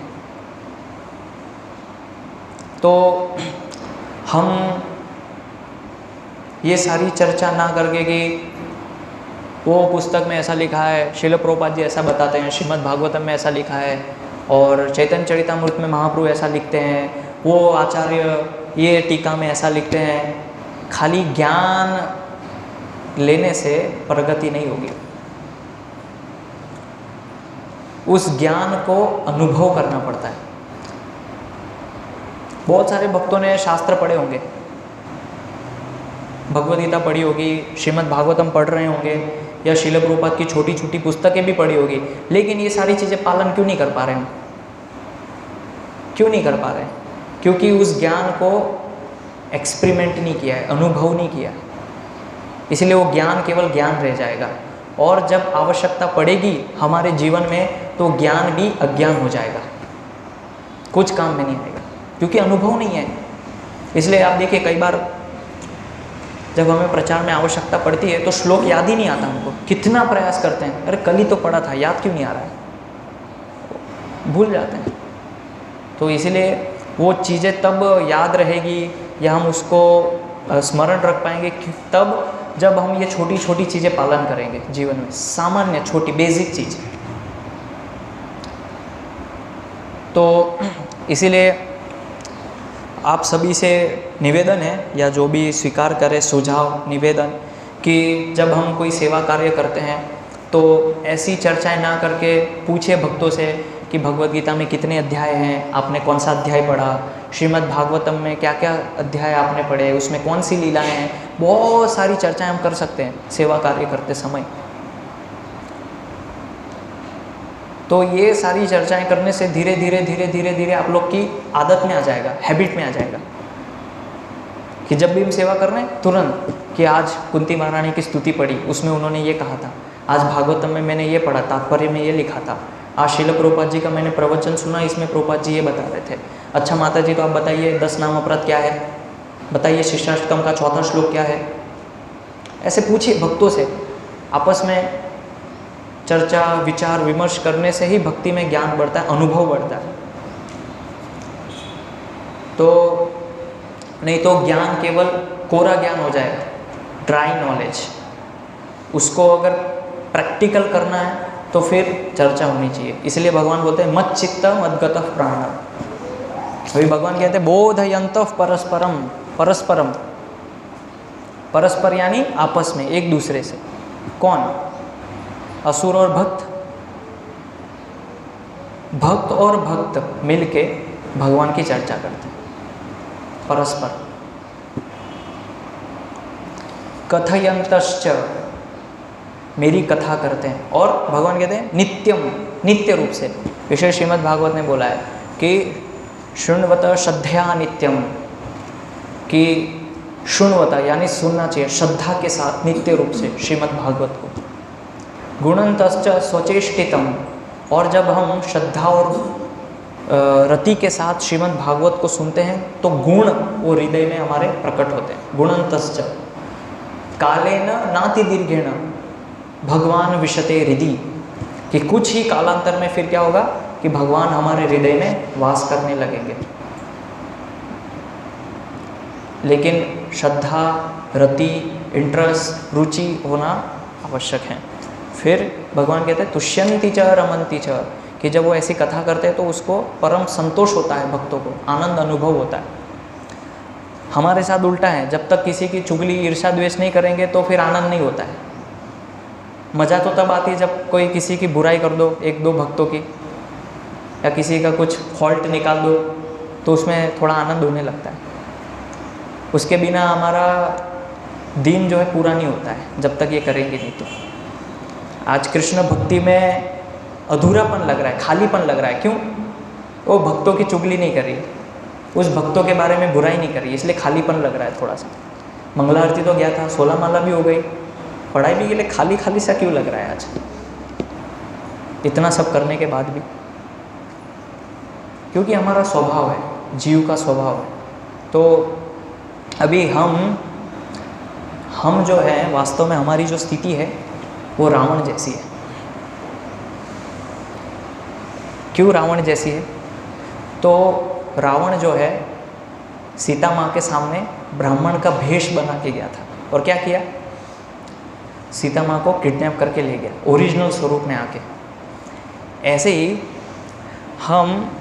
A: तो हम ये सारी चर्चा ना करके कि वो पुस्तक में ऐसा लिखा है, श्रील प्रभुपाद जी ऐसा बताते हैं, श्रीमद् भागवतम में ऐसा लिखा है, और चैतन्य चरितामृत में महाप्रभु ऐसा लिखते हैं, वो आचार्य ये टीका में ऐसा लिखते हैं। खाली ज्ञान लेने से प्रगति नहीं होगी, उस ज्ञान को अनुभव करना पड़ता है। बहुत सारे भक्तों ने शास्त्र पढ़े होंगे, भगवद गीता पढ़ी होगी, श्रीमद् भागवतम पढ़ रहे होंगे, या श्रील प्रभुपाद की छोटी छोटी पुस्तकें भी पढ़ी होगी, लेकिन ये सारी चीज़ें पालन क्यों नहीं कर पा रहे हैं? क्यों नहीं कर पा रहे हैं? क्योंकि उस ज्ञान को एक्सपेरिमेंट नहीं किया है, अनुभव नहीं किया है। इसलिए वो ज्ञान केवल ज्ञान रह जाएगा, और जब आवश्यकता पड़ेगी हमारे जीवन में तो ज्ञान भी अज्ञान हो जाएगा, कुछ काम में नहीं आएगा, क्योंकि अनुभव नहीं है। इसलिए आप देखिए कई बार जब हमें प्रचार में आवश्यकता पड़ती है तो श्लोक याद ही नहीं आता हमको, कितना प्रयास करते हैं, अरे कल ही तो पढ़ा था, याद क्यों नहीं आ रहा है, भूल जाते हैं। तो इसीलिए वो चीज़ें तब याद रहेगी या हम उसको स्मरण रख पाएंगे कि तब जब हम ये छोटी छोटी चीज़ें पालन करेंगे जीवन में, सामान्य छोटी बेसिक चीज़। तो इसीलिए आप सभी से निवेदन है, या जो भी स्वीकार करे सुझाव निवेदन, कि जब हम कोई सेवा कार्य करते हैं तो ऐसी चर्चाएं ना करके पूछे भक्तों से कि भगवद गीता में कितने अध्याय हैं, आपने कौन सा अध्याय पढ़ा, श्रीमद् भागवतम में क्या क्या अध्याय आपने पढ़े, उसमें कौन सी लीलाएं हैं। बहुत सारी चर्चाएं हम कर सकते हैं सेवा कार्य करते समय। तो ये सारी चर्चाएं करने से धीरे धीरे धीरे धीरे धीरे आप लोग की आदत में आ जाएगा, हैबिट में आ जाएगा, कि जब भी हम सेवा कर रहे हैं तुरंत कि आज कुंती महारानी की स्तुति पढ़ी, उसमें उन्होंने ये कहा था, आज भागवतम में मैंने ये पढ़ा, तात्पर्य में ये लिखा था, आज श्रील प्रभुपाद जी का मैंने प्रवचन सुना, इसमें प्रभुपाद जी ये बता रहे थे। अच्छा माता जी, तो आप बताइए 10 नाम अपराध क्या है, बताइए शिष्टाष्टकम का 4था श्लोक क्या है। ऐसे पूछिए भक्तों से, आपस में चर्चा विचार विमर्श करने से ही भक्ति में ज्ञान बढ़ता है, अनुभव बढ़ता है। तो नहीं तो ज्ञान केवल कोरा ज्ञान हो जाएगा, ड्राई नॉलेज। उसको अगर प्रैक्टिकल करना है तो फिर चर्चा होनी चाहिए। इसलिए भगवान बोलते हैं मत चित्त मत गतः प्राण, अभी भगवान कहते हैं बोधयन्तः परस्परम, परस्परम, परस्पर यानी आपस में एक दूसरे से। कौन? असुर और भक्त, भक्त और भक्त मिलके भगवान की चर्चा करते हैं परस्पर। कथयन्तश्च, मेरी कथा करते हैं। और भगवान कहते हैं नित्यम, नित्य रूप से। विशेष श्रीमद् भागवत ने बोला है कि शृण्वत श्रद्धया नित्यम, कि शृण्वत यानी सुनना चाहिए श्रद्धा के साथ नित्य रूप से श्रीमद् भागवत को। गुणन्तश्च स्वचेष्टितम, और जब हम श्रद्धा और रति के साथ श्रीमद् भागवत को सुनते हैं तो गुण वो हृदय में हमारे प्रकट होते हैं। गुणन्तश्च कालेन नाति दीर्घेण भगवान विशते हृदि, कि कुछ ही कालांतर में फिर क्या होगा कि भगवान हमारे हृदय में वास करने लगेंगे। लेकिन श्रद्धा, रति, इंटरेस्ट, रुचि होना आवश्यक है। फिर भगवान कहते हैं तुष्यन्ति च रमन्ति च, कि जब वो ऐसी कथा करते हैं तो उसको परम संतोष होता है, भक्तों को आनंद अनुभव होता है। हमारे साथ उल्टा है, जब तक किसी की चुगली ईर्ष्या द्वेष नहीं करेंगे तो फिर आनंद नहीं होता है। मज़ा तो तब आती है जब कोई किसी की बुराई कर दो, एक दो भक्तों की, या किसी का कुछ फॉल्ट निकाल दो, तो उसमें थोड़ा आनंद होने लगता है। उसके बिना हमारा दिन जो है पूरा नहीं होता है, जब तक ये करेंगे नहीं तो। आज कृष्ण भक्ति में अधूरापन लग रहा है, खालीपन लग रहा है। क्यों? वो भक्तों की चुगली नहीं कर रही, उस भक्तों के बारे में बुराई नहीं कर रही, इसलिए खालीपन लग रहा है थोड़ा सा। मंगला आरती तो गया था, 16 माला भी हो गई, पढ़ाई भी के लिए खाली खाली सा क्यों लग रहा है आज, इतना सब करने के बाद भी? क्योंकि हमारा स्वभाव है, जीव का स्वभाव है। तो अभी हम जो है वास्तव में हमारी जो स्थिति है वो रावण जैसी है। क्यों रावण जैसी है? तो रावण जो है सीता माँ के सामने ब्राह्मण का भेष बना के गया था, और क्या किया? सीता माँ को किडनैप करके ले गया ओरिजिनल स्वरूप में आके। ऐसे ही हम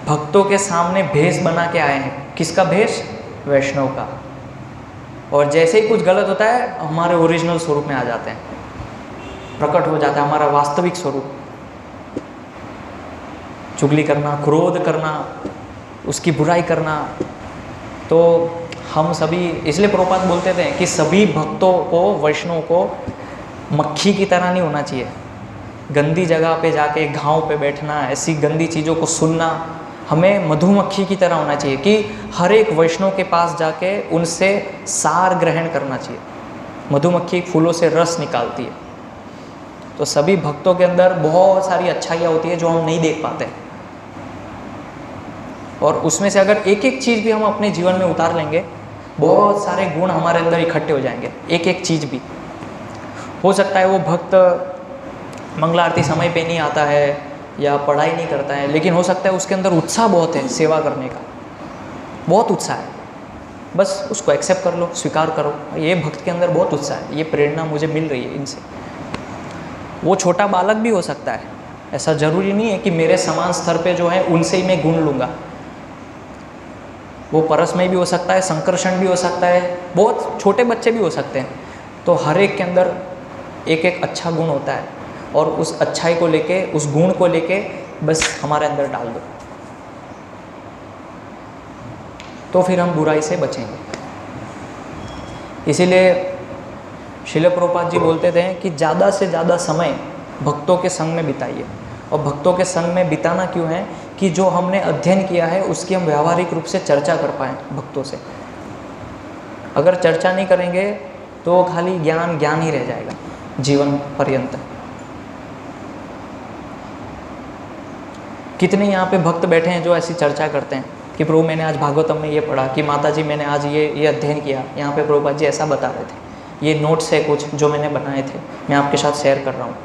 A: भक्तों के सामने भेष बना के आए हैं। किसका भेष? वैष्णव का। और जैसे ही कुछ गलत होता है हमारे ओरिजिनल स्वरूप में आ जाते हैं, प्रकट हो जाता है हमारा वास्तविक स्वरूप। चुगली करना, क्रोध करना, उसकी बुराई करना। तो हम सभी, इसलिए प्रभुपाद बोलते थे कि सभी भक्तों को, वैष्णव को मक्खी की तरह नहीं होना चाहिए। गंदी जगह पे जाके घाव पे बैठना, ऐसी गंदी चीज़ों को सुनना, हमें मधुमक्खी की तरह होना चाहिए कि हर एक वैष्णव के पास जाके उनसे सार ग्रहण करना चाहिए। मधुमक्खी फूलों से रस निकालती है। तो सभी भक्तों के अंदर बहुत सारी अच्छाइयाँ होती है जो हम नहीं देख पाते, और उसमें से अगर एक एक चीज़ भी हम अपने जीवन में उतार लेंगे, बहुत सारे गुण हमारे अंदर इकट्ठे हो जाएंगे। एक एक चीज़ भी हो सकता है वो भक्त मंगला आरती समय पे नहीं आता है या पढ़ाई नहीं करता है, लेकिन हो सकता है उसके अंदर उत्साह बहुत है, सेवा करने का बहुत उत्साह है। बस उसको एक्सेप्ट कर लो, स्वीकार करो, ये भक्त के अंदर बहुत उत्साह है, ये प्रेरणा मुझे मिल रही है इनसे। वो छोटा बालक भी हो सकता है, ऐसा ज़रूरी नहीं है कि मेरे समान स्तर पे जो है उनसे ही मैं गुण लूँगा। वो परसमय भी हो सकता है, संकर्षण भी हो सकता है, बहुत छोटे बच्चे भी हो सकते हैं। तो हर एक के अंदर एक एक अच्छा गुण होता है, और उस अच्छाई को लेके, उस गुण को लेके बस हमारे अंदर डाल दो, तो फिर हम बुराई से बचेंगे। इसीलिए श्रील प्रभुपाद जी बोलते थे कि ज़्यादा से ज़्यादा समय भक्तों के संग में बिताइए। और भक्तों के संग में बिताना क्यों है? कि जो हमने अध्ययन किया है उसकी हम व्यावहारिक रूप से चर्चा कर पाएँ भक्तों से। अगर चर्चा नहीं करेंगे तो खाली ज्ञान ज्ञान ही रह जाएगा जीवन पर्यंत। कितने यहाँ पे भक्त बैठे हैं जो ऐसी चर्चा करते हैं कि प्रभु मैंने आज भागवतम में ये पढ़ा, कि माता जी मैंने आज ये अध्ययन किया, यहाँ पे प्रभुपाद जी ऐसा बता रहे थे, ये नोट्स है कुछ जो मैंने बनाए थे, मैं आपके साथ शेयर कर रहा हूँ।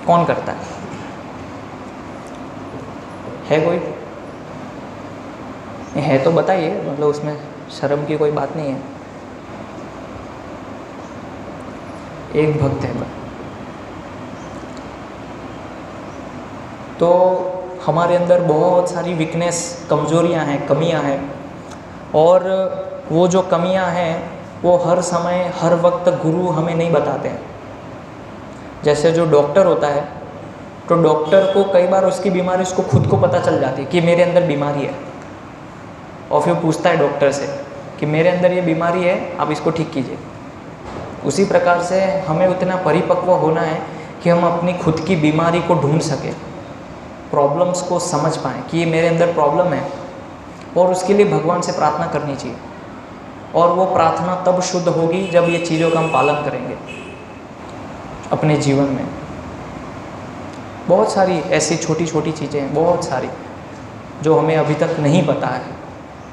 A: कौन करता है कोई? है तो बताइए, मतलब उसमें शर्म की कोई बात नहीं है। एक भक्त है, तो हमारे अंदर बहुत सारी वीकनेस, कमज़ोरियाँ हैं, कमियाँ हैं, और वो जो कमियाँ हैं वो हर समय हर वक्त गुरु हमें नहीं बताते हैं। जैसे जो डॉक्टर होता है, तो डॉक्टर को कई बार उसकी बीमारी उसको खुद को पता चल जाती है कि मेरे अंदर बीमारी है, और फिर पूछता है डॉक्टर से कि मेरे अंदर ये बीमारी है, आप इसको ठीक कीजिए। उसी प्रकार से हमें उतना परिपक्व होना है कि हम अपनी खुद की बीमारी को ढूंढ सकें, प्रॉब्लम्स को समझ पाएँ कि ये मेरे अंदर प्रॉब्लम है, और उसके लिए भगवान से प्रार्थना करनी चाहिए। और वो प्रार्थना तब शुद्ध होगी जब ये चीज़ों का हम पालन करेंगे अपने जीवन में। बहुत सारी ऐसी छोटी छोटी चीज़ें हैं, बहुत सारी, जो हमें अभी तक नहीं पता है।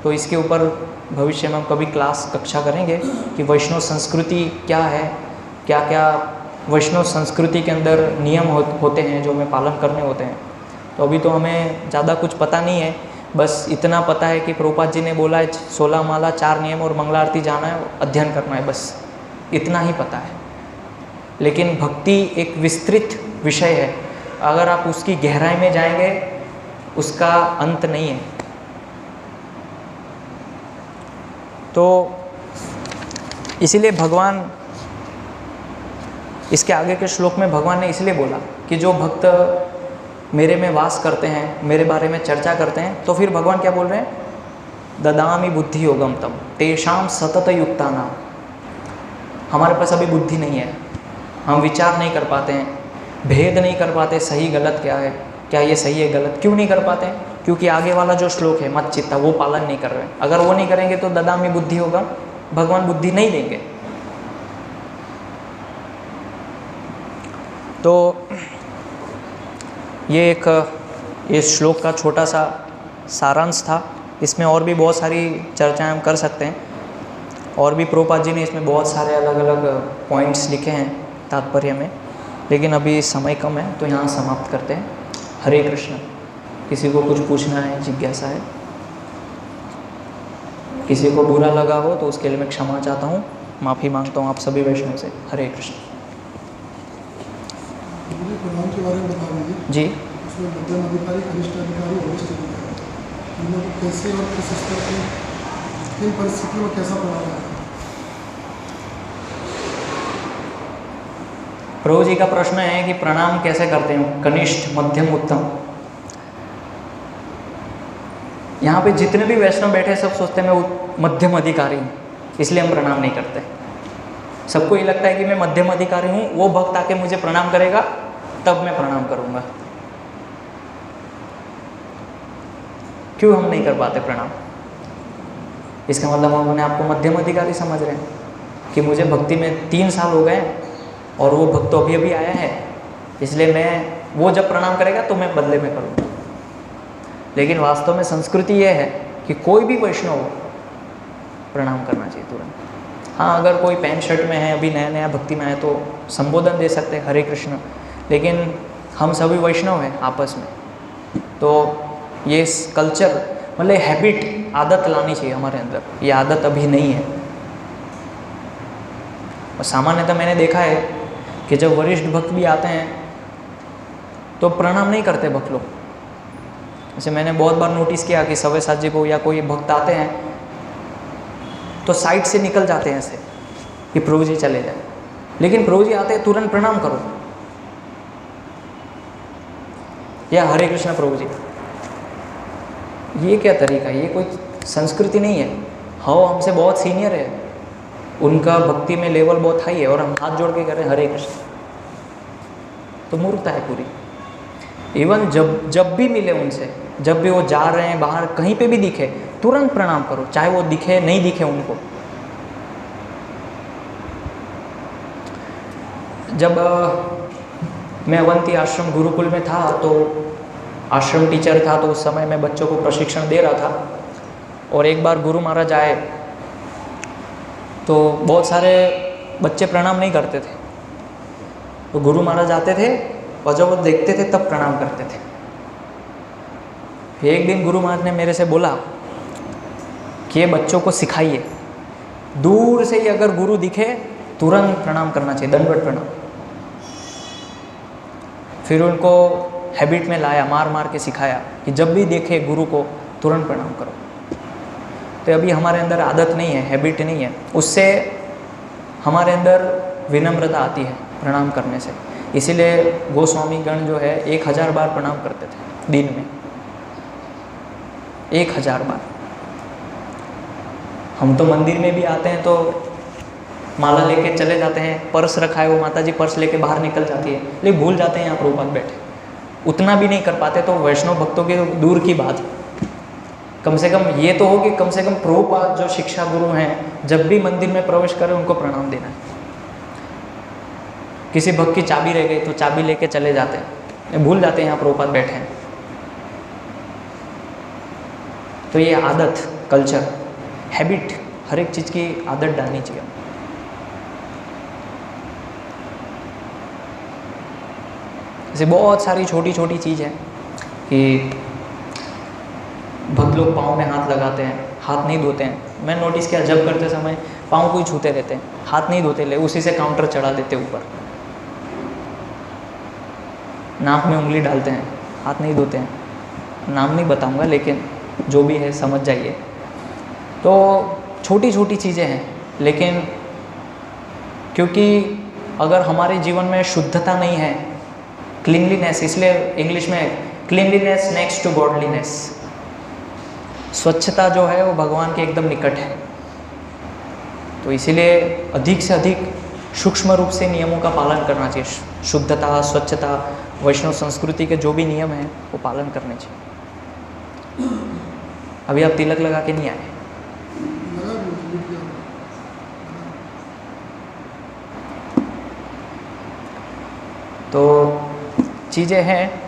A: तो इसके ऊपर भविष्य में हम कभी क्लास, कक्षा करेंगे कि वैष्णव संस्कृति क्या है, क्या क्या वैष्णव संस्कृति के अंदर नियम होते हैं जो हमें पालन करने होते हैं। तो अभी तो हमें ज़्यादा कुछ पता नहीं है, बस इतना पता है कि प्रभुपाद जी ने बोला है 16 माला, 4 नियम और मंगला आरती जाना है, अध्ययन करना है, बस इतना ही पता है। लेकिन भक्ति एक विस्तृत विषय है, अगर आप उसकी गहराई में जाएंगे उसका अंत नहीं है। तो इसीलिए भगवान, इसके आगे के श्लोक में भगवान ने इसलिए बोला कि जो भक्त मेरे में वास करते हैं, मेरे बारे में चर्चा करते हैं, तो फिर भगवान क्या बोल रहे हैं, ददामि बुद्धि योगम तम तेषाम सतत युक्तानाम। हमारे पास अभी बुद्धि नहीं है, हम विचार नहीं कर पाते हैं, भेद नहीं कर पाते सही गलत क्या है, क्या ये सही है गलत, क्यों नहीं कर पाते? क्योंकि आगे वाला जो श्लोक है मत चित्ता, वो पालन नहीं कर रहे हैं। अगर वो नहीं करेंगे तो ददामि बुद्धि होगा, भगवान बुद्धि नहीं देंगे। तो ये श्लोक का छोटा सा सारांश था। इसमें और भी बहुत सारी चर्चाएं हम कर सकते हैं, और भी प्रभुपाद जी ने इसमें बहुत सारे अलग अलग पॉइंट्स लिखे हैं तात्पर्य में, लेकिन अभी समय कम है तो यहाँ समाप्त करते हैं। हरे कृष्ण। किसी को कुछ पूछना है, जिज्ञासा है? किसी को बुरा लगा हो तो उसके लिए मैं क्षमा चाहता हूँ, माफ़ी मांगता हूँ आप सभी वैष्णव से। हरे कृष्ण।
B: प्रणाम के बारे में बता दीजिए
A: जी।
B: उसमें मध्यम अधिकारी, कनिष्ठ अधिकारी, वरिष्ठ अधिकारी, तीनों को कैसे और किस स्तर पे, किन परिस्थितियों में कैसा प्रणाम है?
A: प्रभु जी का प्रश्न है कि प्रणाम कैसे करते हैं, कनिष्ठ, मध्यम, उत्तम। यहाँ पे जितने भी वैष्णव बैठे सब सोचते हैं मैं मध्यम अधिकारी हूँ, इसलिए हम प्रणाम नहीं करते। सबको ये लगता है कि मैं मध्यम अधिकारी हूँ, वो भक्त आके मुझे प्रणाम करेगा तब मैं प्रणाम करूँगा। क्यों हम नहीं कर पाते प्रणाम? इसका मतलब हम अपने आप को मध्यम अधिकारी समझ रहे हैं कि मुझे भक्ति में 3 साल हो गए और वो भक्त तो अभी अभी आया है, इसलिए मैं, वो जब प्रणाम करेगा तो मैं बदले में करूँगा। लेकिन वास्तव में संस्कृति ये है कि कोई भी वैष्णव हो प्रणाम करना चाहिए तुरंत। हाँ, अगर कोई पैंट शर्ट में है, अभी नया नया भक्ति में है, तो संबोधन दे सकते हैं हरे कृष्ण, लेकिन हम सभी वैष्णव हैं आपस में। तो ये कल्चर, मतलब हैबिट, आदत लानी चाहिए हमारे अंदर। ये आदत अभी नहीं है। और सामान्यतः मैंने देखा है कि जब वरिष्ठ भक्त भी आते हैं तो प्रणाम नहीं करते भक्त लोग। जैसे मैंने बहुत बार नोटिस किया कि सव्यसाची जी को या कोई भक्त आते हैं तो साइड से निकल जाते हैं ऐसे कि प्रभु जी चले जाए, लेकिन प्रभु जी आते हैं तुरंत प्रणाम करो या हरे कृष्ण प्रभु जी। ये क्या तरीका है? ये कोई संस्कृति नहीं है। हाँ, हमसे बहुत सीनियर है, उनका भक्ति में लेवल बहुत हाई है और हम हाथ जोड़ के कह रहे हैं हरे कृष्ण, तो मूर्खता है पूरी। इवन जब भी मिले उनसे, जब भी वो जा रहे हैं बाहर, कहीं पे भी दिखे तुरंत प्रणाम करो, चाहे वो दिखे नहीं दिखे उनको। जब मैं अवंती आश्रम गुरुकुल में था तो आश्रम टीचर था, तो उस समय मैं बच्चों को प्रशिक्षण दे रहा था। और एक बार गुरु महाराज आए तो बहुत सारे बच्चे प्रणाम नहीं करते थे, तो गुरु महाराज आते थे और जब वो देखते थे तब प्रणाम करते थे। एक दिन गुरु महाराज ने मेरे से बोला कि ये बच्चों को सिखाइए, दूर से ही अगर गुरु दिखे तुरंत प्रणाम करना चाहिए, दंडवत प्रणाम। फिर उनको हैबिट में लाया, मार मार के सिखाया कि जब भी देखे गुरु को तुरंत प्रणाम करो। तो अभी हमारे अंदर आदत नहीं है, हैबिट नहीं है, उससे हमारे अंदर विनम्रता आती है प्रणाम करने से। इसीलिए गोस्वामी गण जो है 1000 बार प्रणाम करते थे दिन में, 1000 बार। हम तो मंदिर में भी आते हैं तो माला लेके चले जाते हैं, पर्स रखा है, वो माता जी पर्स लेके बाहर निकल जाती है, लेकिन भूल जाते हैं यहाँ प्रभुपाद बैठे, उतना भी नहीं कर पाते। तो वैष्णव भक्तों की दूर की बात, कम से कम ये तो हो कि कम से कम प्रभुपाद जो शिक्षा गुरु हैं जब भी मंदिर में प्रवेश करें उनको प्रणाम देना है। किसी भक्त की चाबी रह गई तो चाबी लेके चले जाते हैं, भूल जाते हैं यहाँ प्रभुपाद बैठे हैं। तो ये आदत, कल्चर, हैबिट, हर एक चीज़ की आदत डालनी चाहिए। ऐसे बहुत सारी छोटी छोटी चीज़ है कि भक्त लोग पाँव में हाथ लगाते हैं, हाथ नहीं धोते हैं। मैं नोटिस किया जब करते समय पाँव को ही छूते रहते हैं, हाथ नहीं धोते, ले उसी से काउंटर चढ़ा देते ऊपर। नाक में उंगली डालते हैं, हाथ नहीं धोते हैं। नाम नहीं बताऊंगा लेकिन जो भी है समझ जाइए। तो छोटी छोटी चीज़ें हैं, लेकिन क्योंकि अगर हमारे जीवन में शुद्धता नहीं है, क्लीनलीनेस, इसलिए इंग्लिश में क्लीनलीनेस नेक्स्ट टू गॉडलीनेस, स्वच्छता जो है वो भगवान के एकदम निकट है। तो इसीलिए अधिक से अधिक सूक्ष्म रूप से नियमों का पालन करना चाहिए। शुद्धता, स्वच्छता, वैष्णव संस्कृति के जो भी नियम हैं वो पालन करने चाहिए। अभी आप तिलक लगा के नहीं आए? तो चीज़ें हैं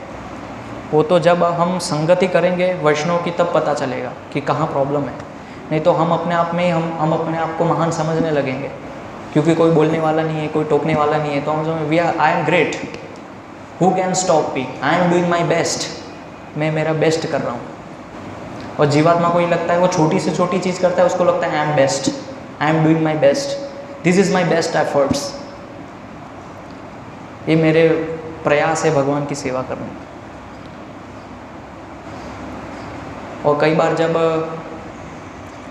A: वो तो जब हम संगति करेंगे वैष्णव की तब पता चलेगा कि कहाँ प्रॉब्लम है। नहीं तो हम अपने आप में ही हम अपने आप को महान समझने लगेंगे, क्योंकि कोई बोलने वाला नहीं है, कोई टोकने वाला नहीं है, तो हम समझ I am great, who can stop me, I am doing my best, मैं मेरा बेस्ट कर रहा हूँ। और जीवात्मा को ये लगता है, वो छोटी से छोटी चीज़ करता है, उसको लगता है I am best, I am doing my best, this is my best efforts, ये मेरे प्रयास है भगवान की सेवा करने। और कई बार जब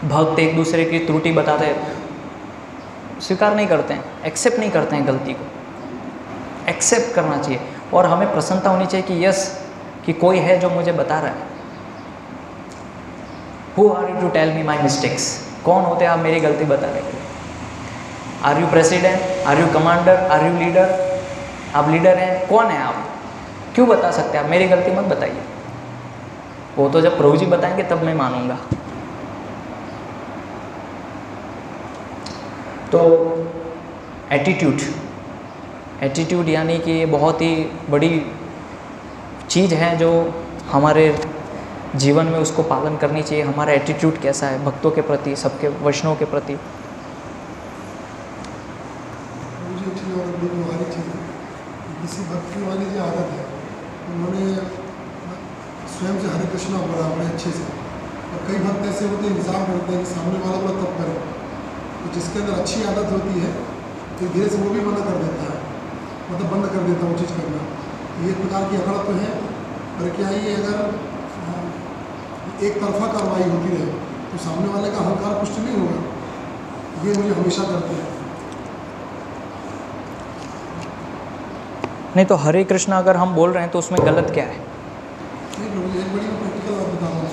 A: भक्त एक दूसरे की त्रुटि बताते हैं, स्वीकार नहीं करते हैं, एक्सेप्ट नहीं करते हैं गलती को। एक्सेप्ट करना चाहिए और हमें प्रसन्नता होनी चाहिए कि यस, कि कोई है जो मुझे बता रहा है। Who are you to tell me my mistakes, कौन होते हैं आप मेरी गलती बताने के लिए? Are you president, are you commander, are you leader? आप लीडर हैं, कौन है आप? क्यों बता सकते हैं आप? मेरी गलती मत बताइए। वो तो जब प्रभु जी बताएंगे तब मैं मानूंगा। तो एटीट्यूड यानी कि ये बहुत ही बड़ी चीज़ है जो हमारे जीवन में उसको पालन करनी चाहिए। हमारा एटीट्यूड कैसा है भक्तों के प्रति, सबके वैष्णव के प्रति।
B: किसी भक्ति वाली जो आदत है, उन्होंने स्वयं से हरे कृष्णा बोला बड़े अच्छे से, और कई भक्त ऐसे होते हैं इंतजार करते हैं कि सामने वाला बोला तब करें। तो जिसके अंदर अच्छी आदत होती है तो धीरे से वो भी मना कर देता है, मतलब बंद कर देता है वो चीज़ करना। ये एक प्रकार की अकड़ तो है, पर क्या ये अगर एक तरफा कार्रवाई होती रहे तो सामने वाले का अहंकार पुष्ट नहीं होगा। ये मुझे हमेशा करते हैं।
A: नहीं तो हरे कृष्णा अगर हम बोल रहे हैं तो उसमें गलत क्या है?
B: एक बड़ी प्रैक्टिकल बात बता रहा हूँ।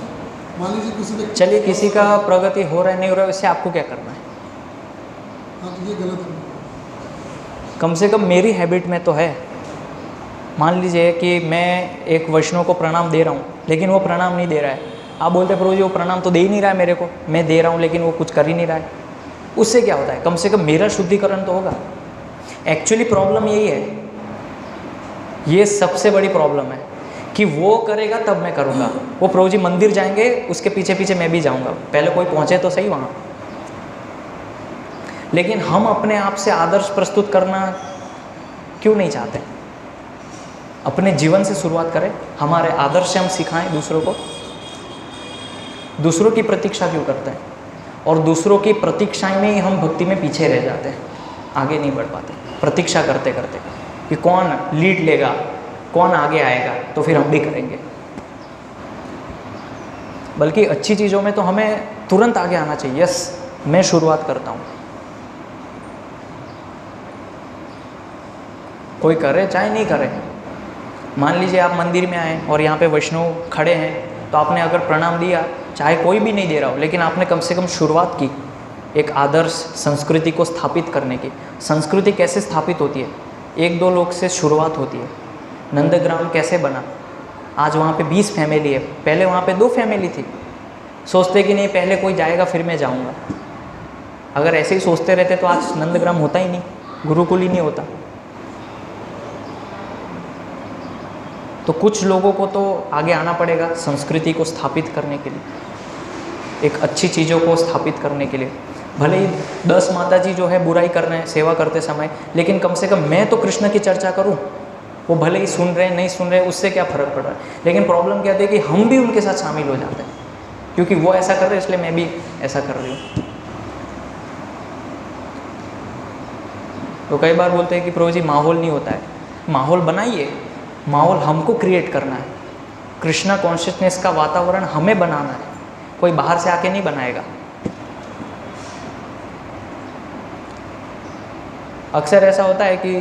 B: मान लीजिए किसी
A: चलिए किसी का प्रगति हो रहा है नहीं हो रहा है, इससे आपको क्या करना है?
B: हाँ, तो ये गलत है।
A: कम से कम मेरी हैबिट में तो है। मान लीजिए कि मैं एक वैष्णव को प्रणाम दे रहा हूँ लेकिन वो प्रणाम नहीं दे रहा है। आप बोलते प्रभु जी वो प्रणाम तो दे ही नहीं रहा है मेरे को, मैं दे रहा हूँ लेकिन वो कुछ कर ही नहीं रहा है। उससे क्या होता है? कम से कम मेरा शुद्धिकरण तो होगा। एक्चुअली प्रॉब्लम यही है, ये सबसे बड़ी प्रॉब्लम है कि वो करेगा तब मैं करूँगा। वो प्रभु जी मंदिर जाएंगे, उसके पीछे पीछे मैं भी जाऊँगा, पहले कोई पहुँचे तो सही वहाँ। लेकिन हम अपने आप से आदर्श प्रस्तुत करना क्यों नहीं चाहते? अपने जीवन से शुरुआत करें, हमारे आदर्श से हम सिखाएं दूसरों को। दूसरों की प्रतीक्षा क्यों करते हैं? और दूसरों की प्रतीक्षाएं में ही हम भक्ति में पीछे रह जाते हैं, आगे नहीं बढ़ पाते प्रतीक्षा करते करते कि कौन लीड लेगा, कौन आगे आएगा, तो फिर हम भी करेंगे। बल्कि अच्छी चीज़ों में तो हमें तुरंत आगे आना चाहिए। यस, मैं शुरुआत करता हूँ, कोई करे चाहे नहीं करे। मान लीजिए आप मंदिर में आए और यहाँ पे वैष्णव खड़े हैं, तो आपने अगर प्रणाम दिया, चाहे कोई भी नहीं दे रहा हो, लेकिन आपने कम से कम शुरुआत की एक आदर्श संस्कृति को स्थापित करने की। संस्कृति कैसे स्थापित होती है? 1-2 लोग से शुरुआत होती है। नंदग्राम कैसे बना? आज वहाँ पे 20 फैमिली है, पहले वहाँ पे 2 फैमिली थी। सोचते कि नहीं पहले कोई जाएगा फिर मैं जाऊँगा। अगर ऐसे ही सोचते रहते तो आज नंदग्राम होता ही नहीं, गुरुकुल ही नहीं होता। तो कुछ लोगों को तो आगे आना पड़ेगा संस्कृति को स्थापित करने के लिए, एक अच्छी चीज़ों को स्थापित करने के लिए। भले ही 10 माताजी जो है बुराई कर रहे हैं सेवा करते समय, लेकिन कम से कम मैं तो कृष्ण की चर्चा करूं। वो भले ही सुन रहे हैं नहीं सुन रहे, उससे क्या फ़र्क पड़ रहा है। लेकिन प्रॉब्लम क्या है कि हम भी उनके साथ शामिल हो जाते हैं, क्योंकि वो ऐसा कर रहे हैं इसलिए मैं भी ऐसा कर रही हूँ। तो कई बार बोलते हैं कि प्रभु जी माहौल नहीं होता है। माहौल बनाइए, माहौल हमको क्रिएट करना है। कृष्णा कॉन्शियसनेस का वातावरण हमें बनाना है, कोई बाहर से आके नहीं बनाएगा। अक्सर ऐसा होता है कि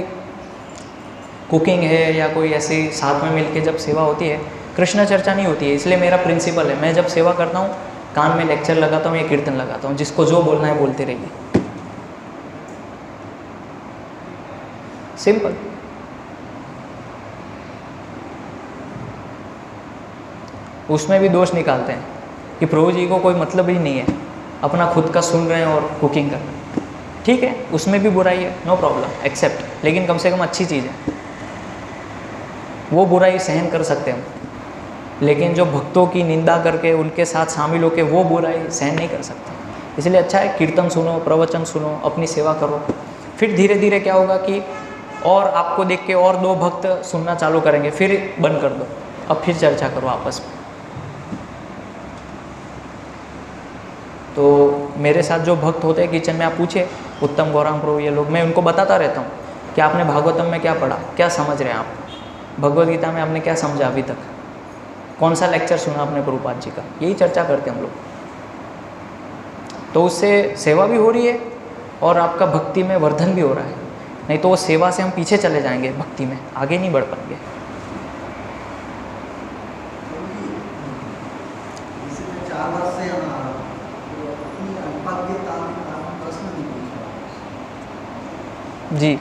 A: कुकिंग है या कोई ऐसी साथ में मिलके जब सेवा होती है, कृष्ण चर्चा नहीं होती है। इसलिए मेरा प्रिंसिपल है, मैं जब सेवा करता हूँ कान में लेक्चर लगाता हूँ या कीर्तन लगाता हूँ, जिसको जो बोलना है बोलते रहिए। सिंपल। उसमें भी दोष निकालते हैं कि प्रभु जी को कोई मतलब ही नहीं है, अपना खुद का सुन रहे हैं और कुकिंग कर रहे हैं। ठीक है, उसमें भी बुराई है, नो प्रॉब्लम, एक्सेप्ट। लेकिन कम से कम अच्छी चीज़ है, वो बुराई सहन कर सकते हैं हम। लेकिन जो भक्तों की निंदा करके उनके साथ शामिल होकर वो बुराई सहन नहीं कर सकते। इसलिए अच्छा है कीर्तन सुनो, प्रवचन सुनो, अपनी सेवा करो। फिर धीरे धीरे क्या होगा कि और आपको देख के और 2 भक्त सुनना चालू करेंगे, फिर बंद कर दो, अब फिर चर्चा करो आपस में। तो मेरे साथ जो भक्त होते हैं किचन में, आप पूछे उत्तम गौरांग प्रभु ये लोग, मैं उनको बताता रहता हूँ कि आपने भागवतम में क्या पढ़ा, क्या समझ रहे हैं आप, भगवद गीता में आपने क्या समझा अभी तक, कौन सा लेक्चर सुना आपने प्रभुपाद जी का। यही चर्चा करते हैं हम लोग। तो उससे सेवा भी हो रही है और आपका भक्ति में वर्धन भी हो रहा है। नहीं तो वो सेवा से हम पीछे चले जाएंगे, भक्ति में आगे नहीं बढ़ पाएंगे। जी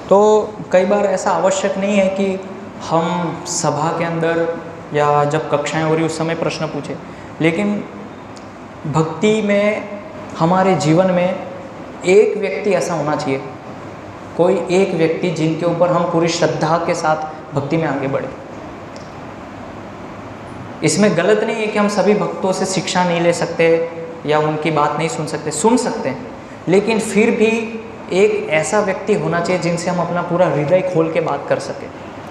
A: तो कई बार ऐसा आवश्यक नहीं है कि हम सभा के अंदर या जब कक्षाएं हो रही उस समय प्रश्न पूछे, लेकिन भक्ति में हमारे जीवन में एक व्यक्ति ऐसा होना चाहिए, कोई एक व्यक्ति जिनके ऊपर हम पूरी श्रद्धा के साथ भक्ति में आगे बढ़े। इसमें गलत नहीं है कि हम सभी भक्तों से शिक्षा नहीं ले सकते या उनकी बात नहीं सुन सकते, सुन सकते हैं, लेकिन फिर भी एक ऐसा व्यक्ति होना चाहिए जिनसे हम अपना पूरा हृदय खोल के बात कर सकें,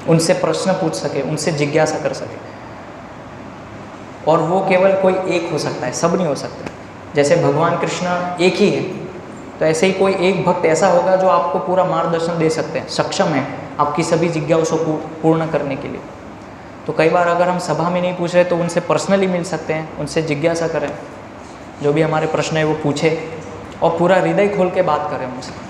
A: उनसे प्रश्न पूछ सके, उनसे जिज्ञासा कर सके। और वो केवल कोई एक हो सकता है, सब नहीं हो सकता। जैसे भगवान कृष्ण एक ही है, तो ऐसे ही कोई एक भक्त ऐसा होगा जो आपको पूरा मार्गदर्शन दे सकते हैं, सक्षम है आपकी सभी जिज्ञासों को पूर्ण करने के लिए। तो कई बार अगर हम सभा में नहीं पूछ रहे तो उनसे पर्सनली मिल सकते हैं, उनसे जिज्ञासा करें, जो भी हमारे प्रश्न है वो पूछे और पूरा हृदय खोल के बात करें उनसे।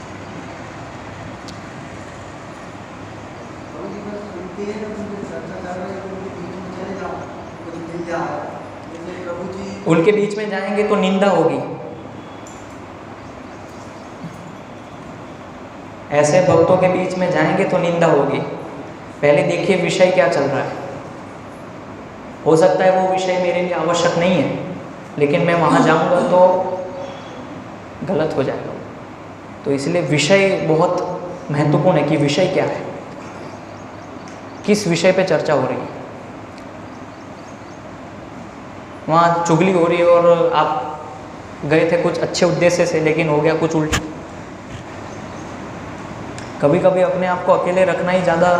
A: उनके बीच में जाएंगे तो निंदा होगी। ऐसे भक्तों के बीच में जाएंगे तो निंदा होगी। पहले देखिए विषय क्या चल रहा है। हो सकता है वो विषय मेरे लिए आवश्यक नहीं है, लेकिन मैं वहाँ जाऊँगा तो गलत हो जाएगा। तो इसलिए विषय बहुत महत्वपूर्ण है कि विषय क्या है, किस विषय पे चर्चा हो रही है। वहाँ चुगली हो रही है और आप गए थे कुछ अच्छे उद्देश्य से, लेकिन हो गया कुछ उल्टा। कभी कभी अपने आप को अकेले रखना ही ज़्यादा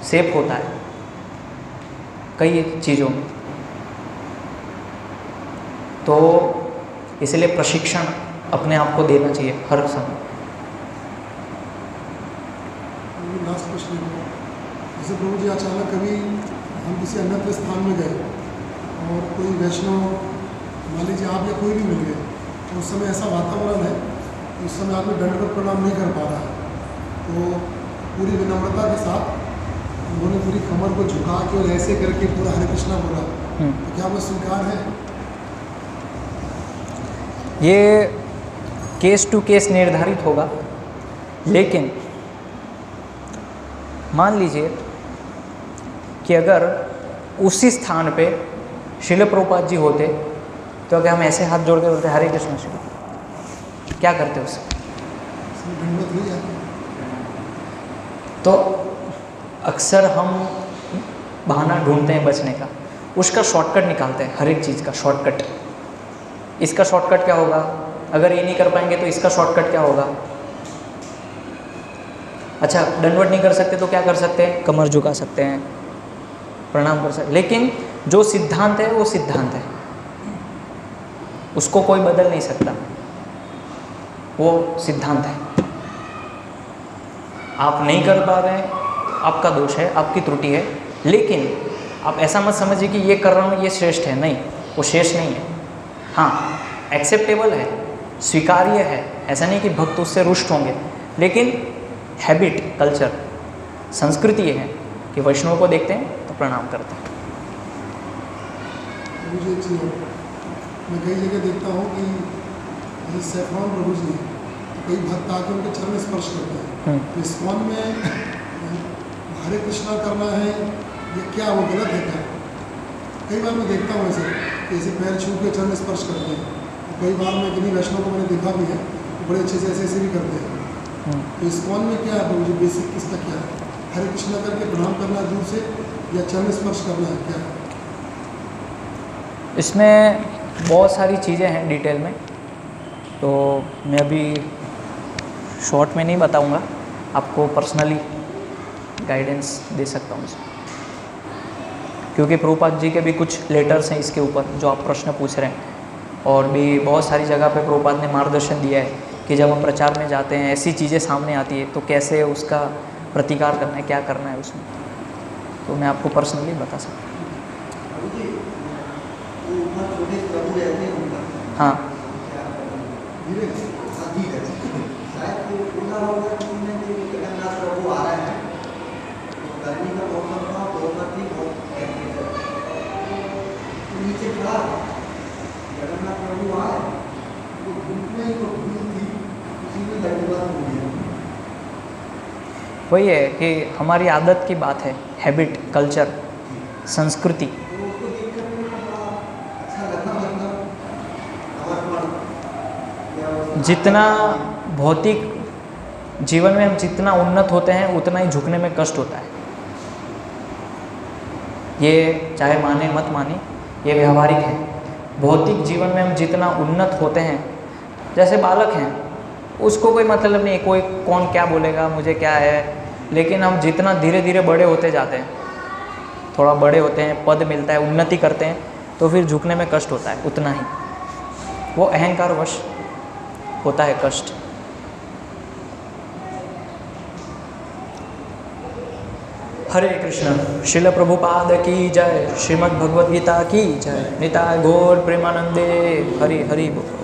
A: सेफ होता है। कई चीज़ों में। तो इसलिए प्रशिक्षण अपने आप को देना चाहिए हर समय।
B: लास्ट क्वेश्चन है, जैसे प्रभु जी अचानक कभी हम किसी अन्य स्थान में गए और कोई वैष्णव, मान लीजिए आप या कोई भी मिल गए, तो उस समय ऐसा वातावरण है कि उस समय आदमी दंडवत प्रणाम नहीं कर पा रहा है, तो पूरी विनम्रता के साथ उन्होंने पूरी कमर को झुका के और ऐसे करके पूरा हरे कृष्णा बोला, तो क्या वो स्वीकार है?
A: ये केस टू केस निर्धारित होगा, लेकिन मान लीजिए कि अगर उसी स्थान पे शिल प्रभुपाद जी होते, तो अगर हम ऐसे हाथ जोड़ के बोलते हरे कृष्ण शिव, क्या करते उससे?
B: दंडवत नहीं जाती।
A: तो अक्सर हम बहाना ढूंढते हैं बचने का, उसका शॉर्टकट निकालते हैं, हर एक चीज़ का शॉर्टकट। इसका शॉर्टकट क्या होगा? अगर ये नहीं कर पाएंगे तो इसका शॉर्टकट क्या होगा? अच्छा, दंडवत नहीं कर सकते तो क्या कर सकते हैं? कमर झुका सकते हैं, प्रणाम कर सकते हैं। लेकिन जो सिद्धांत है वो सिद्धांत है, उसको कोई बदल नहीं सकता, वो सिद्धांत है। आप नहीं कर पा रहे हैं, आपका दोष है, आपकी त्रुटि है, लेकिन आप ऐसा मत समझिए कि ये कर रहा हूँ ये श्रेष्ठ है। नहीं, वो श्रेष्ठ नहीं है। हाँ, एक्सेप्टेबल है, स्वीकार्य है, ऐसा नहीं कि भक्त उससे रुष्ट होंगे, लेकिन हैबिट, कल्चर, संस्कृति ये है कि वैष्णव को देखते हैं तो प्रणाम करते हैं।
B: मुझे एक चीज़ और, मैं कई जगह देखता हूँ कि जैसे सैफरान प्रभु जी, तो कई भक्त आके उनके चरण स्पर्श करते हैं, तो इस्कॉन में हरे कृष्णा करना है ये क्या, वो गलत है क्या? कई बार मैं देखता हूँ ऐसे कि ऐसे पैर छू के चरण स्पर्श करते हैं, तो कई बार मैं किन्हीं वैष्णव को मैंने देखा भी है, तो बड़े अच्छे से ऐसे भी करते हैं। तो इस्कॉन में क्या है प्रभु जी, बेसिक किसका क्या है? हरे कृष्णा करके प्रणाम करना है दूर से, या चरण स्पर्श करना है, क्या है?
A: इसमें बहुत सारी चीज़ें हैं डिटेल में, तो मैं अभी शॉर्ट में नहीं बताऊंगा, आपको पर्सनली गाइडेंस दे सकता हूँ इसमें, क्योंकि प्रभुपाद जी के भी कुछ लेटर्स हैं इसके ऊपर जो आप प्रश्न पूछ रहे हैं, और भी बहुत सारी जगह पे प्रभुपाद ने मार्गदर्शन दिया है कि जब हम प्रचार में जाते हैं ऐसी चीज़ें सामने आती है तो कैसे उसका प्रतिकार करना है, क्या करना है उसमें, तो मैं आपको पर्सनली बता सकता हूँ। हाँ, वही है कि हमारी आदत की बात है, हैबिट, कल्चर, संस्कृति। जितना भौतिक जीवन में हम जितना उन्नत होते हैं उतना ही झुकने में कष्ट होता है। ये चाहे माने मत माने, ये व्यवहारिक है। भौतिक जीवन में हम जितना उन्नत होते हैं, जैसे बालक हैं, उसको कोई मतलब नहीं, कोई कौन क्या बोलेगा, मुझे क्या है, लेकिन हम जितना धीरे धीरे बड़े होते जाते हैं, थोड़ा बड़े होते हैं, पद मिलता है, उन्नति करते हैं, तो फिर झुकने में कष्ट होता है उतना ही, वो अहंकारवश होता है कष्ट। हरे कृष्ण। श्रील प्रभुपाद की जय। श्रीमद् भगवद गीता की जय। निताय गौर प्रेमानंदे। हरि हरि बोल।